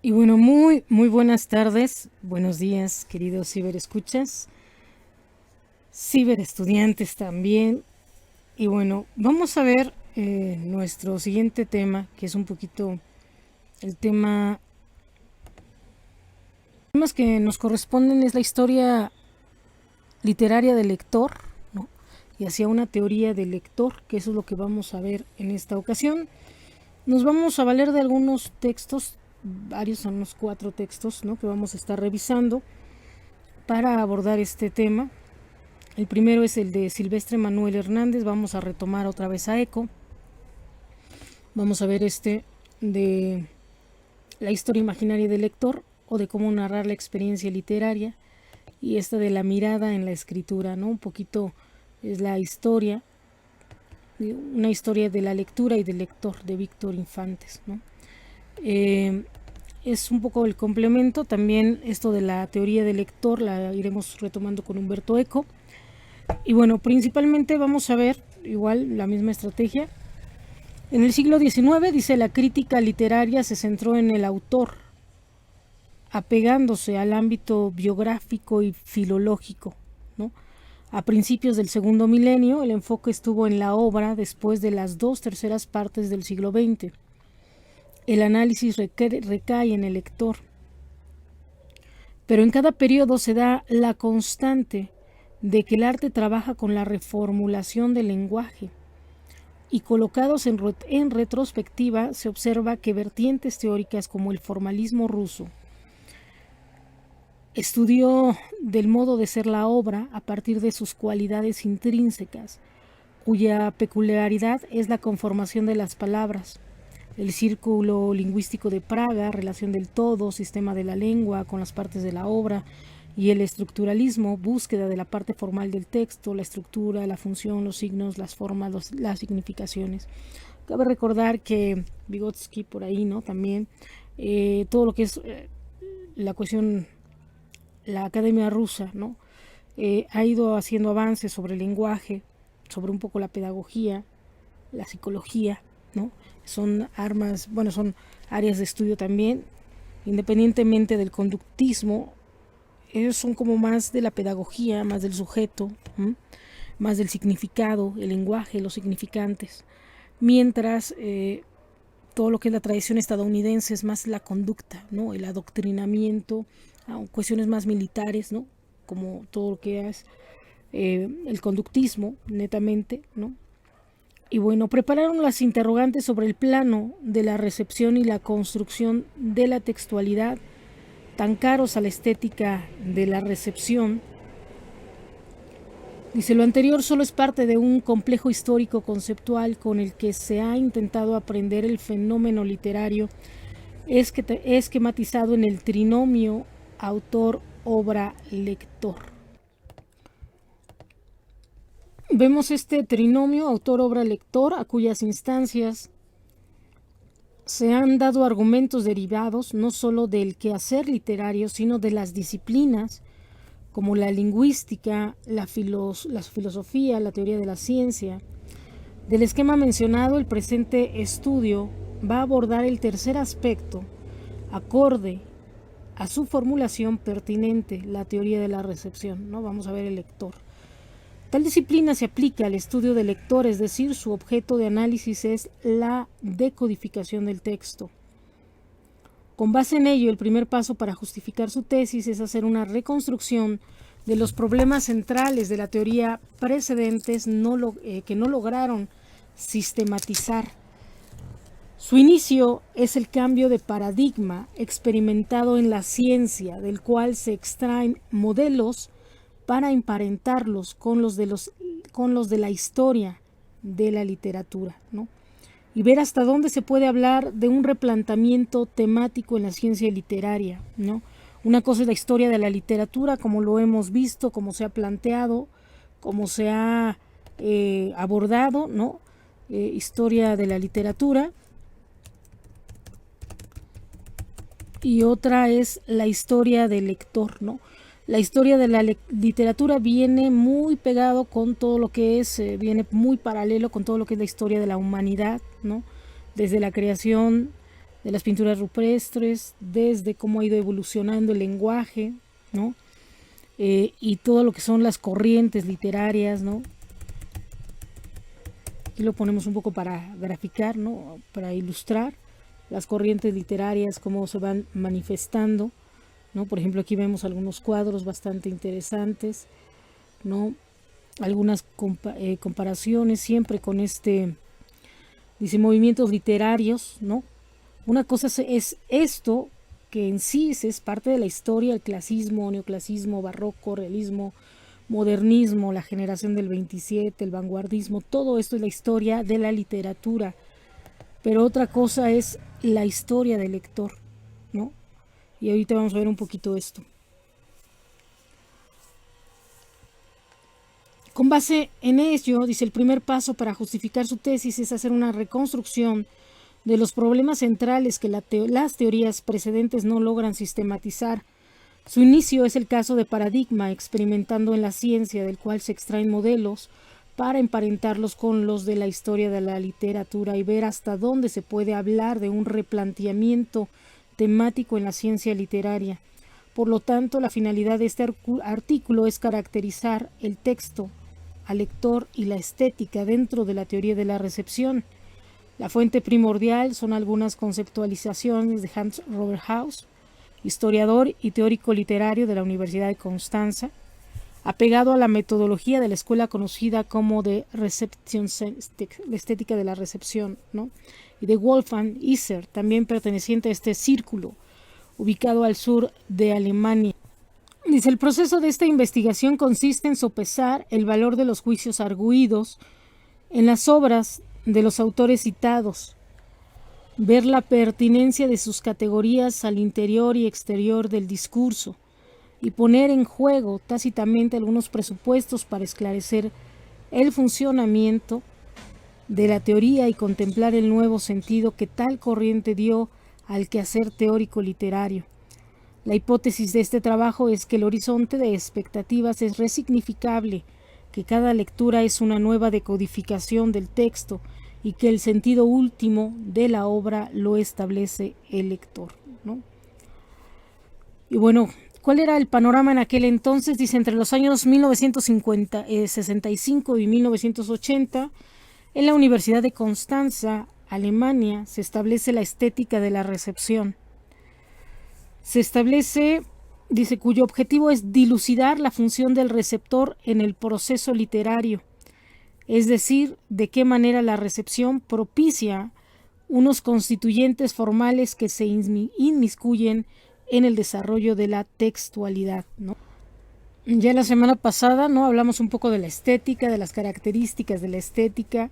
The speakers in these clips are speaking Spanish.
Y bueno, muy buenas tardes, buenos días, queridos ciberescuchas, ciberestudiantes también. Y bueno, vamos a ver nuestro siguiente tema, que es un poquito el tema. Los temas que nos corresponden es la historia literaria del lector, ¿no? Y hacia una teoría del lector, que eso es lo que vamos a ver en esta ocasión. Nos vamos a valer de algunos textos, varios son los 4 textos, ¿no?, que vamos a estar revisando para abordar este tema. El primero es el de Silvestre Manuel Hernández. Vamos a retomar otra vez a Eco. Vamos a ver este de la historia imaginaria del lector o de cómo narrar la experiencia literaria, y esta de la mirada en la escritura, ¿no? Un poquito es la historia, una historia de la lectura y del lector, de Víctor Infantes, ¿no? Es un poco el complemento. También esto de la teoría del lector la iremos retomando con Humberto Eco. Y bueno, principalmente vamos a ver igual la misma estrategia. En el siglo XIX, dice, la crítica literaria se centró en el autor, apegándose al ámbito biográfico y filológico, ¿no? A principios del segundo milenio, el enfoque estuvo en la obra después de las 2/3 partes del siglo XX. El análisis recae en el lector. Pero en cada periodo se da la constante de que el arte trabaja con la reformulación del lenguaje, y colocados en retrospectiva se observa que vertientes teóricas como el formalismo ruso estudió del modo de ser la obra a partir de sus cualidades intrínsecas, cuya peculiaridad es la conformación de las palabras. El círculo lingüístico de Praga, relación del todo, sistema de la lengua con las partes de la obra, y el estructuralismo, búsqueda de la parte formal del texto, la estructura, la función, los signos, las formas, las significaciones. Cabe recordar que Vygotsky por ahí, ¿no?, también todo lo que es la cuestión, la academia rusa, ¿no?, ha ido haciendo avances sobre el lenguaje, sobre un poco la pedagogía, la psicología, ¿no? Son armas, bueno, son áreas de estudio también, independientemente del conductismo. Ellos son como más de la pedagogía, más del sujeto, más del significado, el lenguaje, los significantes, mientras todo lo que es la tradición estadounidense es más la conducta, ¿no?, el adoctrinamiento, cuestiones más militares, ¿no?, como todo lo que es el conductismo, netamente, ¿no? Y bueno, prepararon las interrogantes sobre el plano de la recepción y la construcción de la textualidad, tan caros a la estética de la recepción. Dice, lo anterior solo es parte de un complejo histórico conceptual con el que se ha intentado aprender el fenómeno literario, esquematizado en el trinomio autor-obra-lector. Vemos este trinomio autor-obra-lector, a cuyas instancias se han dado argumentos derivados no solo del quehacer literario, sino de las disciplinas como la lingüística, la filosofía, la teoría de la ciencia. Del esquema mencionado, el presente estudio va a abordar el tercer aspecto, acorde a su formulación pertinente, la teoría de la recepción, ¿no? Vamos a ver el lector. Tal disciplina se aplica al estudio del lector, es decir, su objeto de análisis es la decodificación del texto. Con base en ello, el primer paso para justificar su tesis es hacer una reconstrucción de los problemas centrales de la teoría precedentes que no lograron sistematizar. Su inicio es el cambio de paradigma experimentado en la ciencia, del cual se extraen modelos para emparentarlos con los de la historia de la literatura, ¿no?, y ver hasta dónde se puede hablar de un replanteamiento temático en la ciencia literaria, ¿no? Una cosa es la historia de la literatura, como lo hemos visto, como se ha planteado, como se ha abordado, ¿no? Historia de la literatura. Y otra es la historia del lector, ¿no? La historia de la literatura viene muy pegado con todo lo que es, viene muy paralelo con todo lo que es la historia de la humanidad, ¿no? Desde la creación de las pinturas rupestres, desde cómo ha ido evolucionando el lenguaje, ¿no? Y todo lo que son las corrientes literarias, ¿no? Aquí lo ponemos un poco para graficar, ¿no? Para ilustrar las corrientes literarias, cómo se van manifestando, ¿no? Por ejemplo, aquí vemos algunos cuadros bastante interesantes, ¿no? Algunas comparaciones siempre con dice, movimientos literarios, ¿no? Una cosa es esto, que en sí es parte de la historia, el clasismo, neoclasismo, barroco, realismo, modernismo, la generación del 27, el vanguardismo, todo esto es la historia de la literatura. Pero otra cosa es la historia del lector, ¿no? Y ahorita vamos a ver un poquito esto. Con base en ello, dice, el primer paso para justificar su tesis es hacer una reconstrucción de los problemas centrales que las teorías precedentes no logran sistematizar. Su inicio es el caso de paradigma, experimentando en la ciencia, del cual se extraen modelos para emparentarlos con los de la historia de la literatura y ver hasta dónde se puede hablar de un replanteamiento temático en la ciencia literaria. Por lo tanto, la finalidad de este artículo es caracterizar el texto, al lector y la estética dentro de la teoría de la recepción. La fuente primordial son algunas conceptualizaciones de Hans Robert Haus, historiador y teórico literario de la Universidad de Constanza, apegado a la metodología de la escuela conocida como de Receptionistik, la estética de la recepción, ¿no? Y de Wolfgang Iser, también perteneciente a este círculo, ubicado al sur de Alemania. Dice, el proceso de esta investigación consiste en sopesar el valor de los juicios arguidos en las obras de los autores citados, ver la pertinencia de sus categorías al interior y exterior del discurso y poner en juego tácitamente algunos presupuestos para esclarecer el funcionamiento de la teoría y contemplar el nuevo sentido que tal corriente dio al quehacer teórico literario. La hipótesis de este trabajo es que el horizonte de expectativas es resignificable, que cada lectura es una nueva decodificación del texto y que el sentido último de la obra lo establece el lector, ¿no? Y bueno, ¿cuál era el panorama en aquel entonces? Dice, entre los años 1965 y 1980, en la Universidad de Constanza, Alemania, se establece la estética de la recepción. Se establece, dice, cuyo objetivo es dilucidar la función del receptor en el proceso literario, es decir, de qué manera la recepción propicia unos constituyentes formales que se inmiscuyen en el desarrollo de la textualidad, ¿no? Ya la semana pasada, ¿no?, hablamos un poco de la estética, de las características de la estética,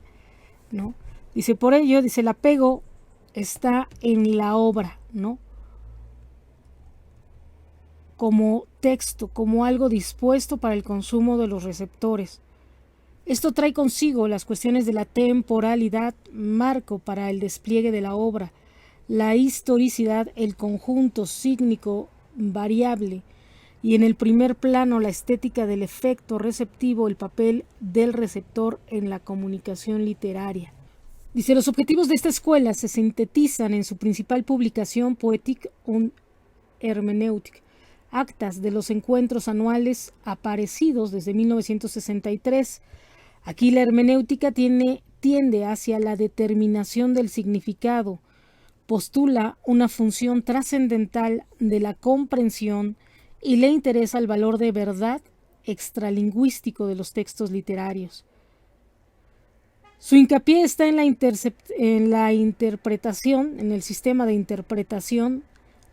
¿no? Dice, por ello, dice, el apego está en la obra, ¿no?, como texto, como algo dispuesto para el consumo de los receptores. Esto trae consigo las cuestiones de la temporalidad, marco para el despliegue de la obra, la historicidad, el conjunto sígnico variable, y en el primer plano la estética del efecto receptivo, el papel del receptor en la comunicación literaria. Dice, los objetivos de esta escuela se sintetizan en su principal publicación, Poetik und Hermeneutik, actas de los encuentros anuales aparecidos desde 1963. Aquí la hermenéutica tiende hacia la determinación del significado, postula una función trascendental de la comprensión y le interesa el valor de verdad extralingüístico de los textos literarios. Su hincapié está en la interpretación, en el sistema de interpretación.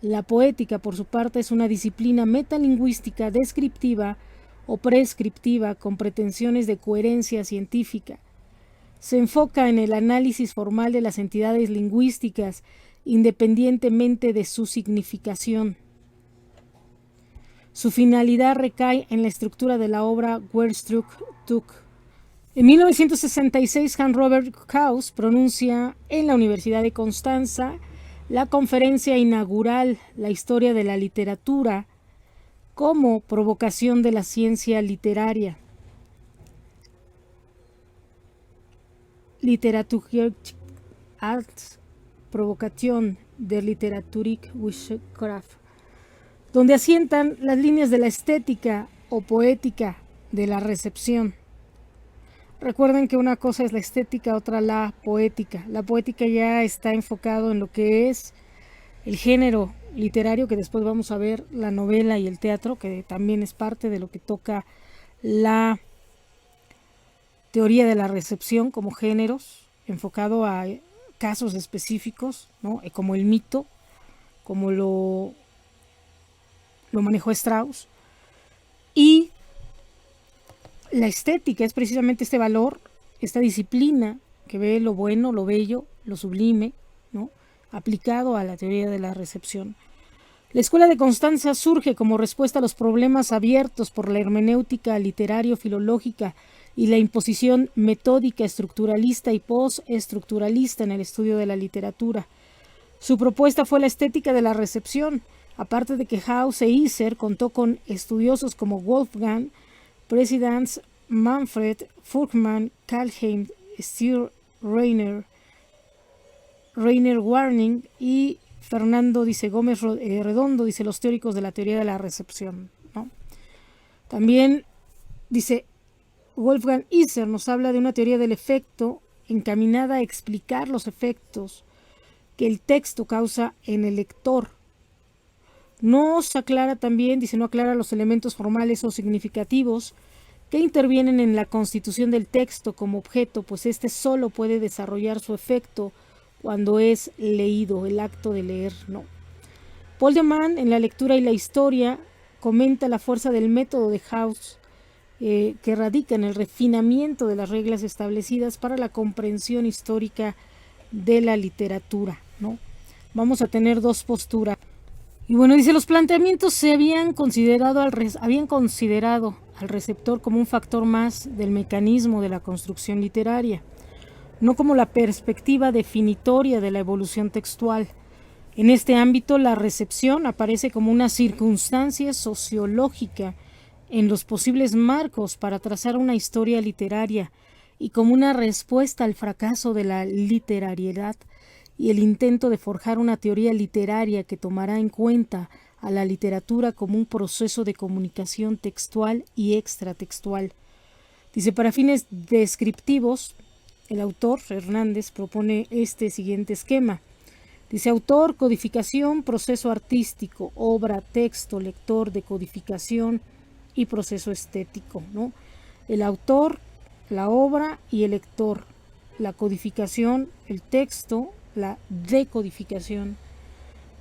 La poética, por su parte, es una disciplina metalingüística descriptiva o prescriptiva con pretensiones de coherencia científica. Se enfoca en el análisis formal de las entidades lingüísticas independientemente de su significación. Su finalidad recae en la estructura de la obra Werkstruktur. En 1966, Hans Robert Haus pronuncia en la Universidad de Constanza la conferencia inaugural La historia de la literatura como provocación de la ciencia literaria. Literaturarts, Provokation der Literaturwissenschaft, donde asientan las líneas de la estética o poética de la recepción. Recuerden que una cosa es la estética, otra la poética. La poética ya está enfocado en lo que es el género literario, que después vamos a ver la novela y el teatro, que también es parte de lo que toca la teoría de la recepción como géneros, enfocado a casos específicos, ¿no? Como el mito, como lo manejó Strauss. Y la estética es precisamente este valor, esta disciplina que ve lo bueno, lo bello, lo sublime, ¿no? Aplicado a la teoría de la recepción. La Escuela de Constanza surge como respuesta a los problemas abiertos por la hermenéutica literario-filológica y la imposición metódica estructuralista y postestructuralista en el estudio de la literatura. Su propuesta fue la estética de la recepción, aparte de que Haus e Isser contó con estudiosos como Wolfgang Presidents, Manfred Furkmann, Kalheim, Stier, Rainer Warning y Fernando, dice Gómez Redondo, dice los teóricos de la teoría de la recepción, ¿no? También, dice Wolfgang Isser, nos habla de una teoría del efecto encaminada a explicar los efectos que el texto causa en el lector. Nos aclara también, dice, no aclara los elementos formales o significativos que intervienen en la constitución del texto como objeto, pues este solo puede desarrollar su efecto cuando es leído, el acto de leer, ¿no? Paul de Man, en La lectura y la historia, comenta la fuerza del método de Haus, que radica en el refinamiento de las reglas establecidas para la comprensión histórica de la literatura, ¿no? Vamos a tener dos posturas. Y bueno, dice, los planteamientos habían considerado al receptor como un factor más del mecanismo de la construcción literaria, no como la perspectiva definitoria de la evolución textual. En este ámbito, la recepción aparece como una circunstancia sociológica en los posibles marcos para trazar una historia literaria y como una respuesta al fracaso de la literariedad y el intento de forjar una teoría literaria que tomará en cuenta a la literatura como un proceso de comunicación textual y extratextual. Dice, para fines descriptivos, el autor, Hernández, propone este siguiente esquema. Dice, autor, codificación, proceso artístico, obra, texto, lector, decodificación y proceso estético, ¿no? El autor, la obra y el lector, la codificación, el texto, la decodificación,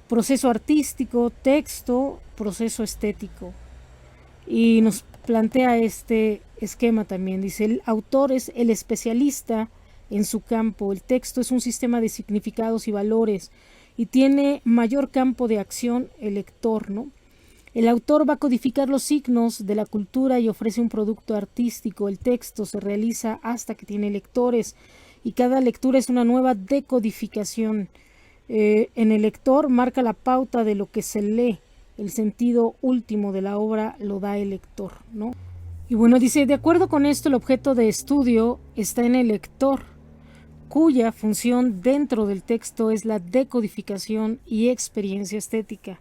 proceso artístico, texto, proceso estético. Y nos plantea este esquema también. Dice, el autor es el especialista en su campo, el texto es un sistema de significados y valores y tiene mayor campo de acción el lector, ¿no? El autor va a codificar los signos de la cultura y ofrece un producto artístico. El texto se realiza hasta que tiene lectores y cada lectura es una nueva decodificación. En el lector marca la pauta de lo que se lee. El sentido último de la obra lo da el lector, ¿no? Y bueno, dice, de acuerdo con esto, el objeto de estudio está en el lector, cuya función dentro del texto es la decodificación y experiencia estética.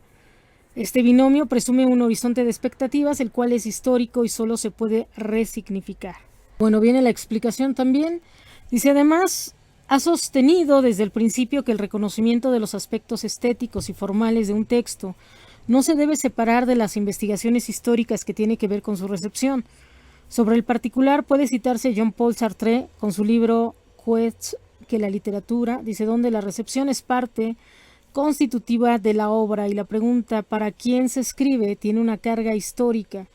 Este binomio presume un horizonte de expectativas, el cual es histórico y solo se puede resignificar. Bueno, viene la explicación también. Dice, además, ha sostenido desde el principio que el reconocimiento de los aspectos estéticos y formales de un texto no se debe separar de las investigaciones históricas que tiene que ver con su recepción. Sobre el particular puede citarse Jean-Paul Sartre con su libro Qu'est-ce que la literatura, dice, donde la recepción es parte constitutiva de la obra y la pregunta ¿para quién se escribe? Tiene una carga histórica.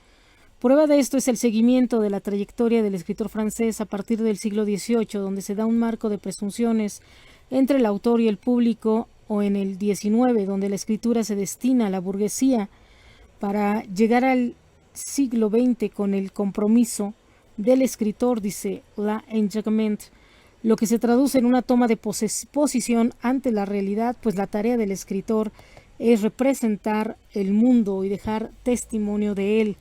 Prueba de esto es el seguimiento de la trayectoria del escritor francés a partir del siglo XVIII, donde se da un marco de presunciones entre el autor y el público, o en el XIX, donde la escritura se destina a la burguesía, para llegar al siglo XX con el compromiso del escritor, dice l'engagement, lo que se traduce en una toma de posición ante la realidad, pues la tarea del escritor es representar el mundo y dejar testimonio de él.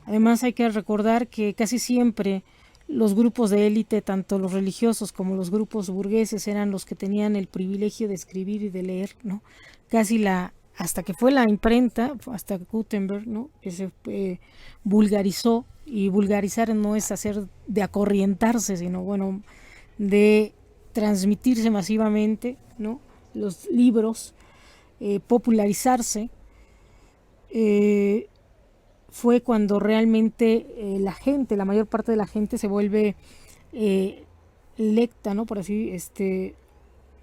Además hay que recordar que casi siempre los grupos de élite, tanto los religiosos como los grupos burgueses, eran los que tenían el privilegio de escribir y de leer, ¿no? Hasta que fue la imprenta, hasta Gutenberg, ¿no? Que se vulgarizó, y vulgarizar no es hacer de acorrientarse, sino bueno, de transmitirse masivamente, ¿no? Los libros, popularizarse, fue cuando realmente la mayor parte de la gente se vuelve lecta, ¿no? Por así,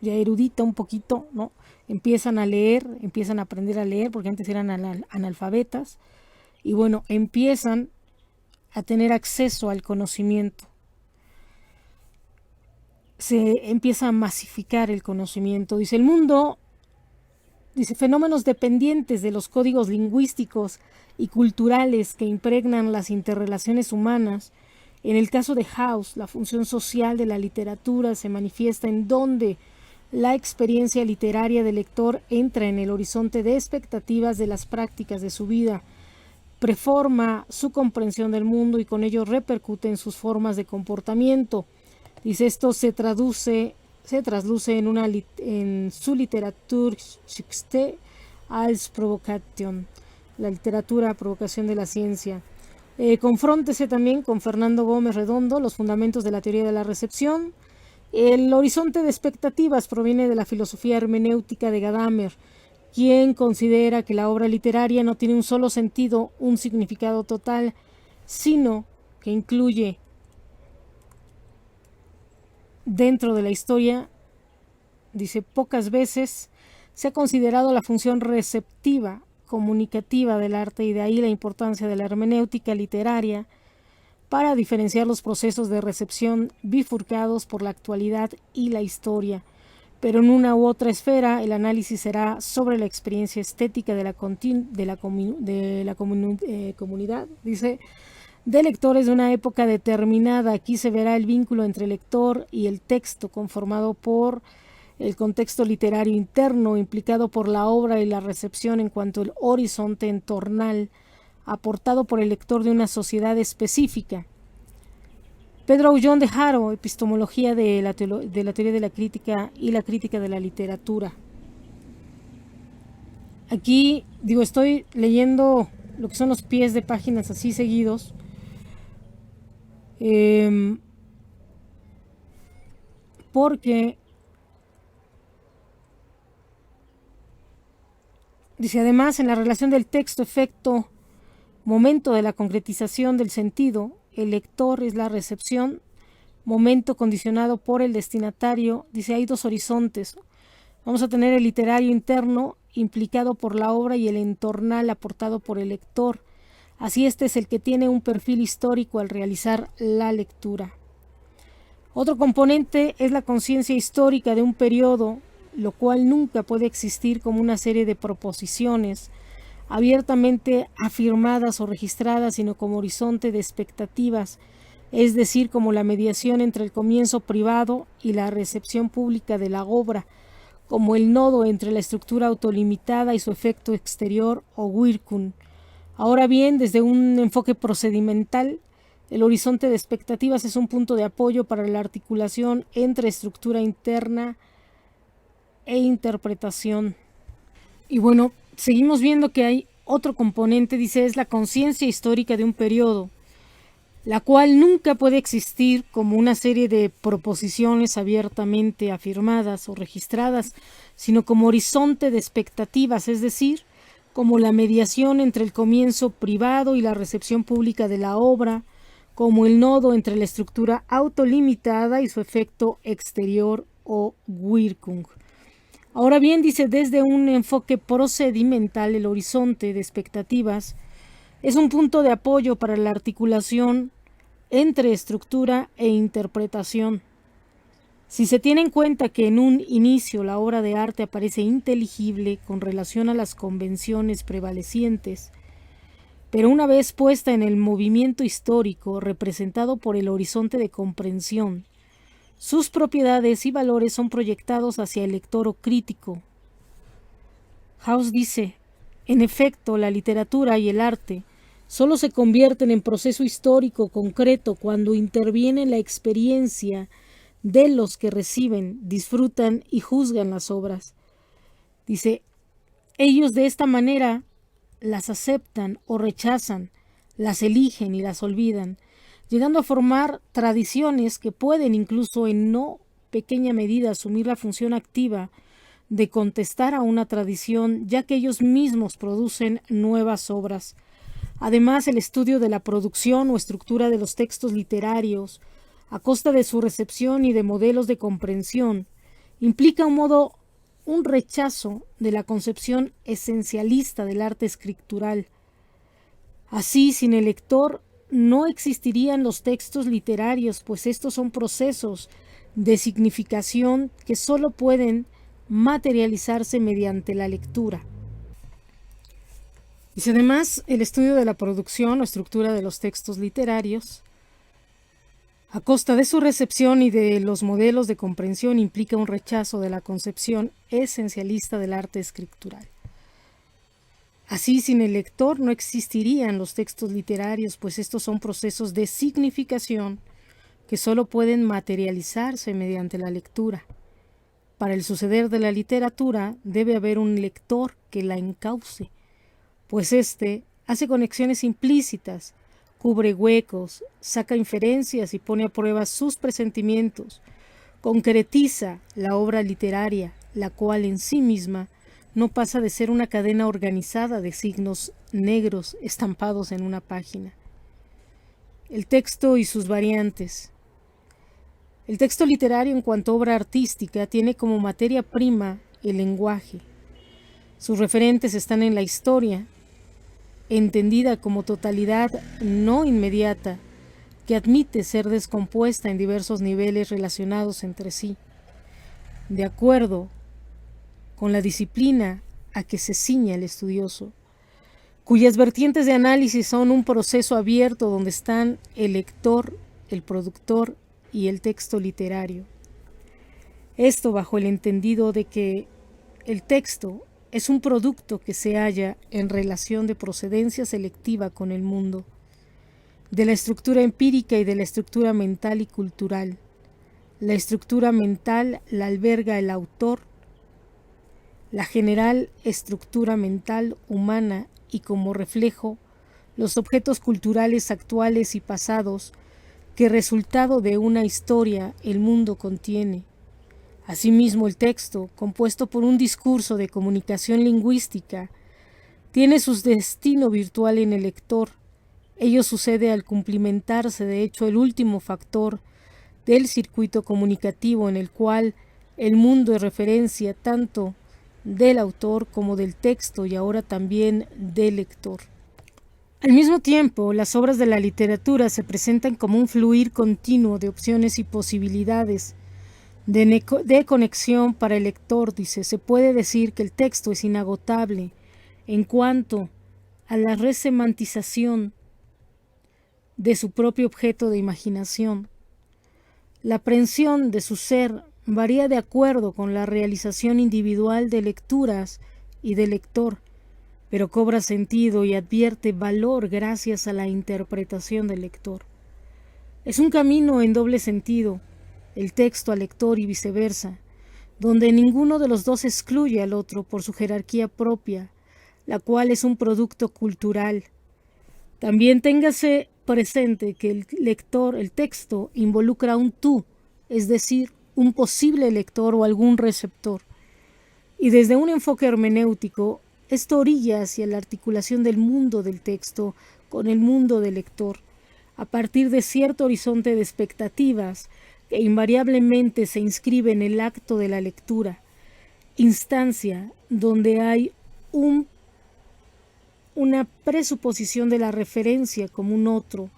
ya erudita un poquito, ¿no? Empiezan a leer, empiezan a aprender a leer, porque antes eran analfabetas, y bueno, empiezan a tener acceso al conocimiento. Se empieza a masificar el conocimiento. Dice, el mundo, dice, fenómenos dependientes de los códigos lingüísticos y culturales que impregnan las interrelaciones humanas. En el caso de House, la función social de la literatura se manifiesta en donde la experiencia literaria del lector entra en el horizonte de expectativas de las prácticas de su vida, preforma su comprensión del mundo y con ello repercute en sus formas de comportamiento. Dice, esto se trasluce en su Literaturgeschichte als Provokation, la literatura provocación de la ciencia. Confróntese también con Fernando Gómez Redondo, los fundamentos de la teoría de la recepción. El horizonte de expectativas proviene de la filosofía hermenéutica de Gadamer, quien considera que la obra literaria no tiene un solo sentido, un significado total, sino que incluye dentro de la historia, dice, pocas veces se ha considerado la función receptiva, comunicativa del arte, y de ahí la importancia de la hermenéutica literaria para diferenciar los procesos de recepción bifurcados por la actualidad y la historia. Pero en una u otra esfera el análisis será sobre la experiencia estética de la comunidad, dice, de lectores de una época determinada. Aquí se verá el vínculo entre el lector y el texto, conformado por el contexto literario interno implicado por la obra y la recepción en cuanto al horizonte entornal aportado por el lector de una sociedad específica. Pedro Aullón de Haro, Epistemología de la teoría de la crítica y la crítica de la literatura. Aquí, digo, estoy leyendo lo que son los pies de páginas así seguidos. Porque dice, además, en la relación del texto-efecto, momento de la concretización del sentido, el lector es la recepción, momento condicionado por el destinatario. Dice, hay dos horizontes. Vamos a tener el literario interno, implicado por la obra, y el entornal, aportado por el lector. Así, este es el que tiene un perfil histórico al realizar la lectura. Otro componente es la conciencia histórica de un periodo, lo cual nunca puede existir como una serie de proposiciones abiertamente afirmadas o registradas, sino como horizonte de expectativas, es decir, como la mediación entre el comienzo privado y la recepción pública de la obra, como el nodo entre la estructura autolimitada y su efecto exterior o Wirkung. Ahora bien, desde un enfoque procedimental, el horizonte de expectativas es un punto de apoyo para la articulación entre estructura interna e interpretación. Y bueno, seguimos viendo que hay otro componente, dice, es la conciencia histórica de un periodo, la cual nunca puede existir como una serie de proposiciones abiertamente afirmadas o registradas, sino como horizonte de expectativas, es decir, como la mediación entre el comienzo privado y la recepción pública de la obra, como el nodo entre la estructura autolimitada y su efecto exterior o Wirkung. Ahora bien, dice, desde un enfoque procedimental, el horizonte de expectativas es un punto de apoyo para la articulación entre estructura e interpretación. Si se tiene en cuenta que en un inicio la obra de arte aparece inteligible con relación a las convenciones prevalecientes, pero una vez puesta en el movimiento histórico representado por el horizonte de comprensión, sus propiedades y valores son proyectados hacia el lector o crítico. House dice, en efecto, la literatura y el arte solo se convierten en proceso histórico concreto cuando interviene la experiencia de los que reciben, disfrutan y juzgan las obras. Dice, ellos de esta manera las aceptan o rechazan, las eligen y las olvidan, llegando a formar tradiciones que pueden incluso en no pequeña medida asumir la función activa de contestar a una tradición, ya que ellos mismos producen nuevas obras. Además, el estudio de la producción o estructura de los textos literarios, a costa de su recepción y de modelos de comprensión, implica un rechazo de la concepción esencialista del arte escritural. Así, sin el lector, no existirían los textos literarios, pues estos son procesos de significación que solo pueden materializarse mediante la lectura. Dice además, el estudio de la producción o estructura de los textos literarios, a costa de su recepción y de los modelos de comprensión, implica un rechazo de la concepción esencialista del arte escritural. Así, sin el lector no existirían los textos literarios, pues estos son procesos de significación que solo pueden materializarse mediante la lectura. Para el suceder de la literatura debe haber un lector que la encauce, pues éste hace conexiones implícitas, cubre huecos, saca inferencias y pone a prueba sus presentimientos, concretiza la obra literaria, la cual en sí misma no pasa de ser una cadena organizada de signos negros estampados en una página. El texto y sus variantes. El texto literario en cuanto a obra artística tiene como materia prima el lenguaje. Sus referentes están en la historia, entendida como totalidad no inmediata, que admite ser descompuesta en diversos niveles relacionados entre sí, de acuerdo con la disciplina a que se ciña el estudioso, cuyas vertientes de análisis son un proceso abierto donde están el lector, el productor y el texto literario. Esto bajo el entendido de que el texto es un producto que se halla en relación de procedencia selectiva con el mundo, de la estructura empírica y de la estructura mental y cultural. La estructura mental la alberga el autor, la general estructura mental humana y como reflejo los objetos culturales actuales y pasados que resultado de una historia el mundo contiene. Asimismo, el texto, compuesto por un discurso de comunicación lingüística, tiene su destino virtual en el lector. Ello sucede al cumplimentarse, de hecho, el último factor del circuito comunicativo en el cual el mundo es referencia tanto del autor como del texto y ahora también del lector. Al mismo tiempo, las obras de la literatura se presentan como un fluir continuo de opciones y posibilidades de conexión para el lector. Dice, se puede decir que el texto es inagotable en cuanto a la resemantización de su propio objeto de imaginación. La aprehensión de su ser varía de acuerdo con la realización individual de lecturas y de lector, pero cobra sentido y advierte valor gracias a la interpretación del lector. Es un camino en doble sentido, el texto al lector y viceversa, donde ninguno de los dos excluye al otro por su jerarquía propia, la cual es un producto cultural. También téngase presente que el lector, el texto, involucra un tú, es decir, un posible lector o algún receptor. Y desde un enfoque hermenéutico, esto orilla hacia la articulación del mundo del texto con el mundo del lector, a partir de cierto horizonte de expectativas que invariablemente se inscribe en el acto de la lectura, instancia donde hay una presuposición de la referencia como un otro,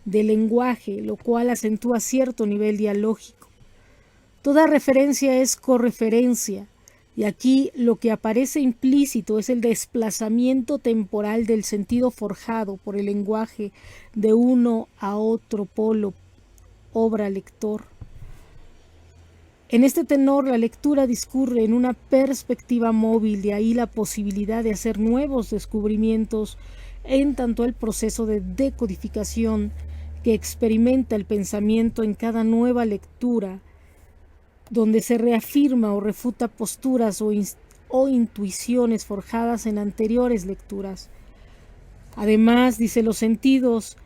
del lenguaje, lo cual acentúa cierto nivel dialógico. Toda referencia es correferencia, y aquí lo que aparece implícito es el desplazamiento temporal del sentido forjado por el lenguaje de uno a otro polo, obra, lector. En este tenor, la lectura discurre en una perspectiva móvil, de ahí la posibilidad de hacer nuevos descubrimientos en tanto el proceso de decodificación que experimenta el pensamiento en cada nueva lectura, donde se reafirma o refuta posturas o intuiciones forjadas en anteriores lecturas. Además, dice, los sentidos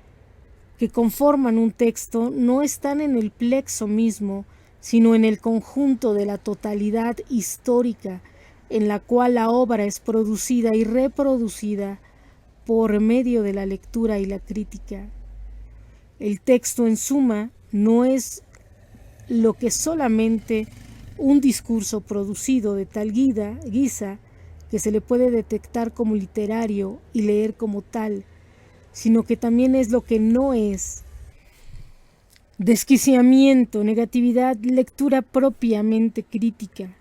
que conforman un texto no están en el plexo mismo, sino en el conjunto de la totalidad histórica en la cual la obra es producida y reproducida por medio de la lectura y la crítica. El texto, en suma, no es lo que solamente un discurso producido de tal guisa que se le puede detectar como literario y leer como tal, sino que también es lo que no es: desquiciamiento, negatividad, lectura propiamente crítica.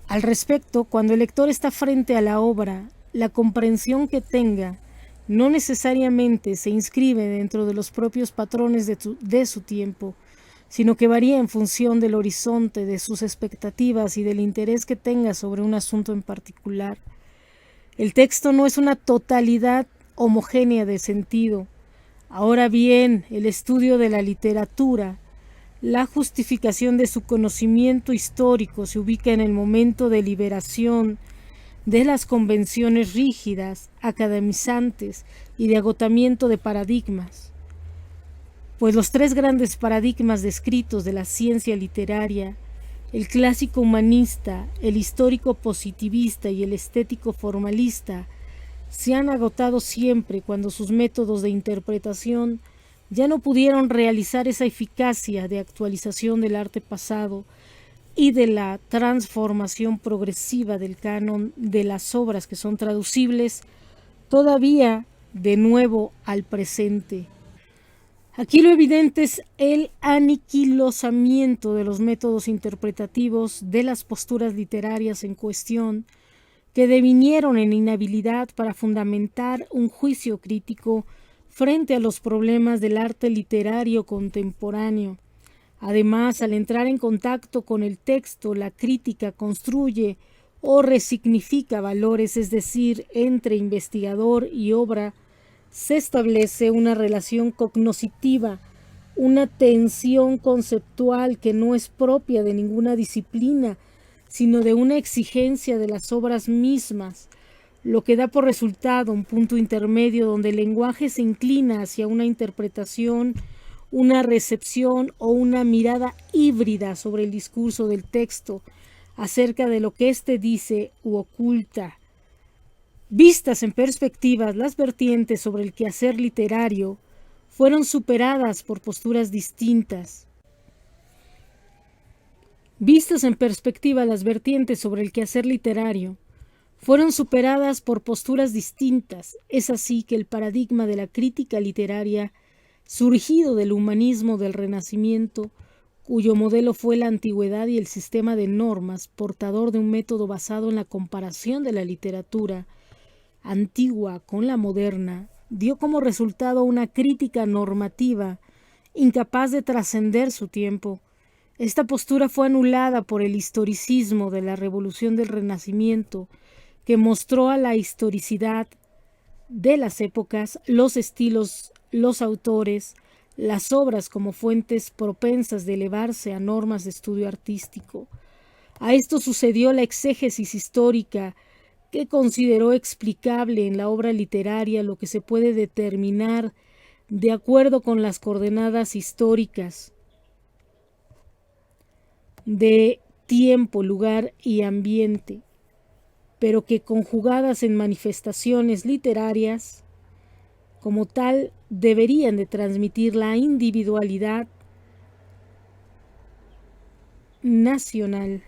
Al respecto, cuando el lector está frente a la obra, la comprensión que tenga no necesariamente se inscribe dentro de los propios patrones de su tiempo, sino que varía en función del horizonte, de sus expectativas y del interés que tenga sobre un asunto en particular. El texto no es una totalidad homogénea de sentido. Ahora bien, el estudio de la literatura, la justificación de su conocimiento histórico, se ubica en el momento de liberación de las convenciones rígidas, academizantes y de agotamiento de paradigmas. Pues los tres grandes paradigmas descritos de la ciencia literaria, el clásico humanista, el histórico positivista y el estético formalista, se han agotado siempre cuando sus métodos de interpretación ya no pudieron realizar esa eficacia de actualización del arte pasado y de la transformación progresiva del canon de las obras que son traducibles todavía de nuevo al presente. Aquí lo evidente es el aniquilosamiento de los métodos interpretativos de las posturas literarias en cuestión, que devinieron en inhabilidad para fundamentar un juicio crítico frente a los problemas del arte literario contemporáneo. Además, al entrar en contacto con el texto, la crítica construye o resignifica valores, es decir, entre investigador y obra se establece una relación cognoscitiva, una tensión conceptual que no es propia de ninguna disciplina, sino de una exigencia de las obras mismas, lo que da por resultado un punto intermedio donde el lenguaje se inclina hacia una interpretación, una recepción o una mirada híbrida sobre el discurso del texto acerca de lo que éste dice u oculta. Vistas en perspectiva, las vertientes sobre el quehacer literario fueron superadas por posturas distintas. Vistas en perspectiva, las vertientes sobre el quehacer literario fueron superadas por posturas distintas. Es así que el paradigma de la crítica literaria, surgido del humanismo del Renacimiento, cuyo modelo fue la antigüedad y el sistema de normas, portador de un método basado en la comparación de la literatura antigua con la moderna, dio como resultado una crítica normativa incapaz de trascender su tiempo. Esta postura fue anulada por el historicismo de la Revolución del Renacimiento, que mostró a la historicidad de las épocas, los estilos, los autores, las obras como fuentes propensas de elevarse a normas de estudio artístico. A esto sucedió la exégesis histórica, que consideró explicable en la obra literaria lo que se puede determinar de acuerdo con las coordenadas históricas de tiempo, lugar y ambiente, pero que conjugadas en manifestaciones literarias, como tal, deberían de transmitir la individualidad nacional.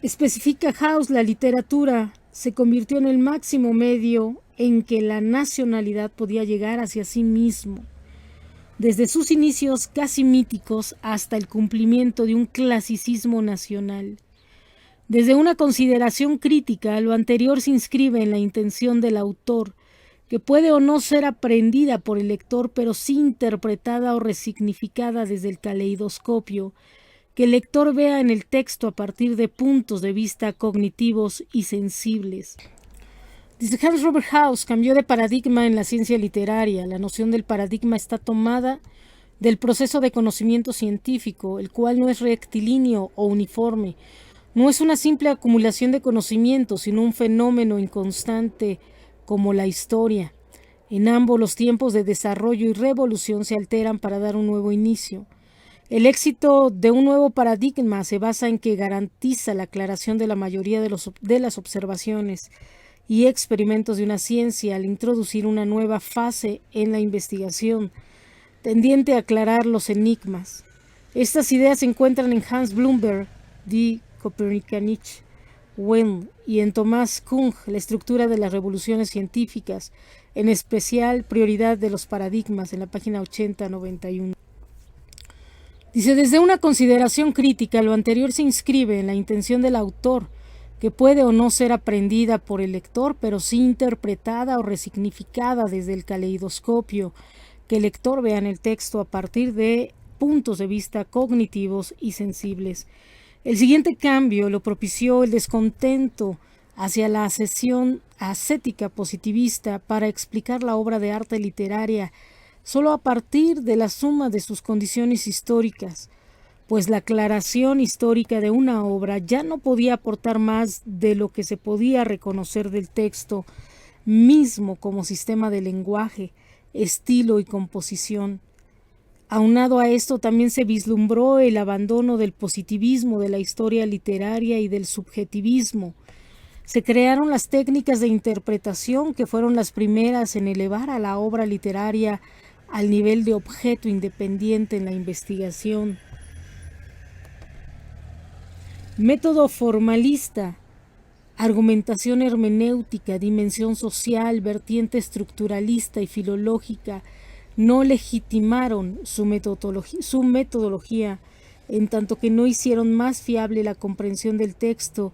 Especifica House, la literatura se convirtió en el máximo medio en que la nacionalidad podía llegar hacia sí mismo, desde sus inicios casi míticos hasta el cumplimiento de un clasicismo nacional. Desde una consideración crítica, lo anterior se inscribe en la intención del autor, que puede o no ser aprendida por el lector, pero sí interpretada o resignificada desde el caleidoscopio que el lector vea en el texto a partir de puntos de vista cognitivos y sensibles. Dice Hans Robert Haus cambió de paradigma en la ciencia literaria. La noción del paradigma está tomada del proceso de conocimiento científico, el cual no es rectilíneo o uniforme. No es una simple acumulación de conocimientos, sino un fenómeno inconstante como la historia. En ambos los tiempos de desarrollo y revolución se alteran para dar un nuevo inicio. El éxito de un nuevo paradigma se basa en que garantiza la aclaración de la mayoría de las observaciones y experimentos de una ciencia al introducir una nueva fase en la investigación, tendiente a aclarar los enigmas. Estas ideas se encuentran en Hans Blumberg, Die Kopernikanischen Wende, y en Thomas Kuhn, La estructura de las revoluciones científicas, en especial Prioridad de los paradigmas, en la página 80-91. Dice, desde una consideración crítica, lo anterior se inscribe en la intención del autor, que puede o no ser aprendida por el lector, pero sí interpretada o resignificada desde el caleidoscopio que el lector vea en el texto a partir de puntos de vista cognitivos y sensibles. El siguiente cambio lo propició el descontento hacia la asesión ascética positivista para explicar la obra de arte literaria solo a partir de la suma de sus condiciones históricas, pues la aclaración histórica de una obra ya no podía aportar más de lo que se podía reconocer del texto mismo como sistema de lenguaje, estilo y composición. Aunado a esto también se vislumbró el abandono del positivismo de la historia literaria y del subjetivismo. Se crearon las técnicas de interpretación que fueron las primeras en elevar a la obra literaria al nivel de objeto independiente en la investigación. Método formalista, argumentación hermenéutica, dimensión social, vertiente estructuralista y filológica no legitimaron su metodología, en tanto que no hicieron más fiable la comprensión del texto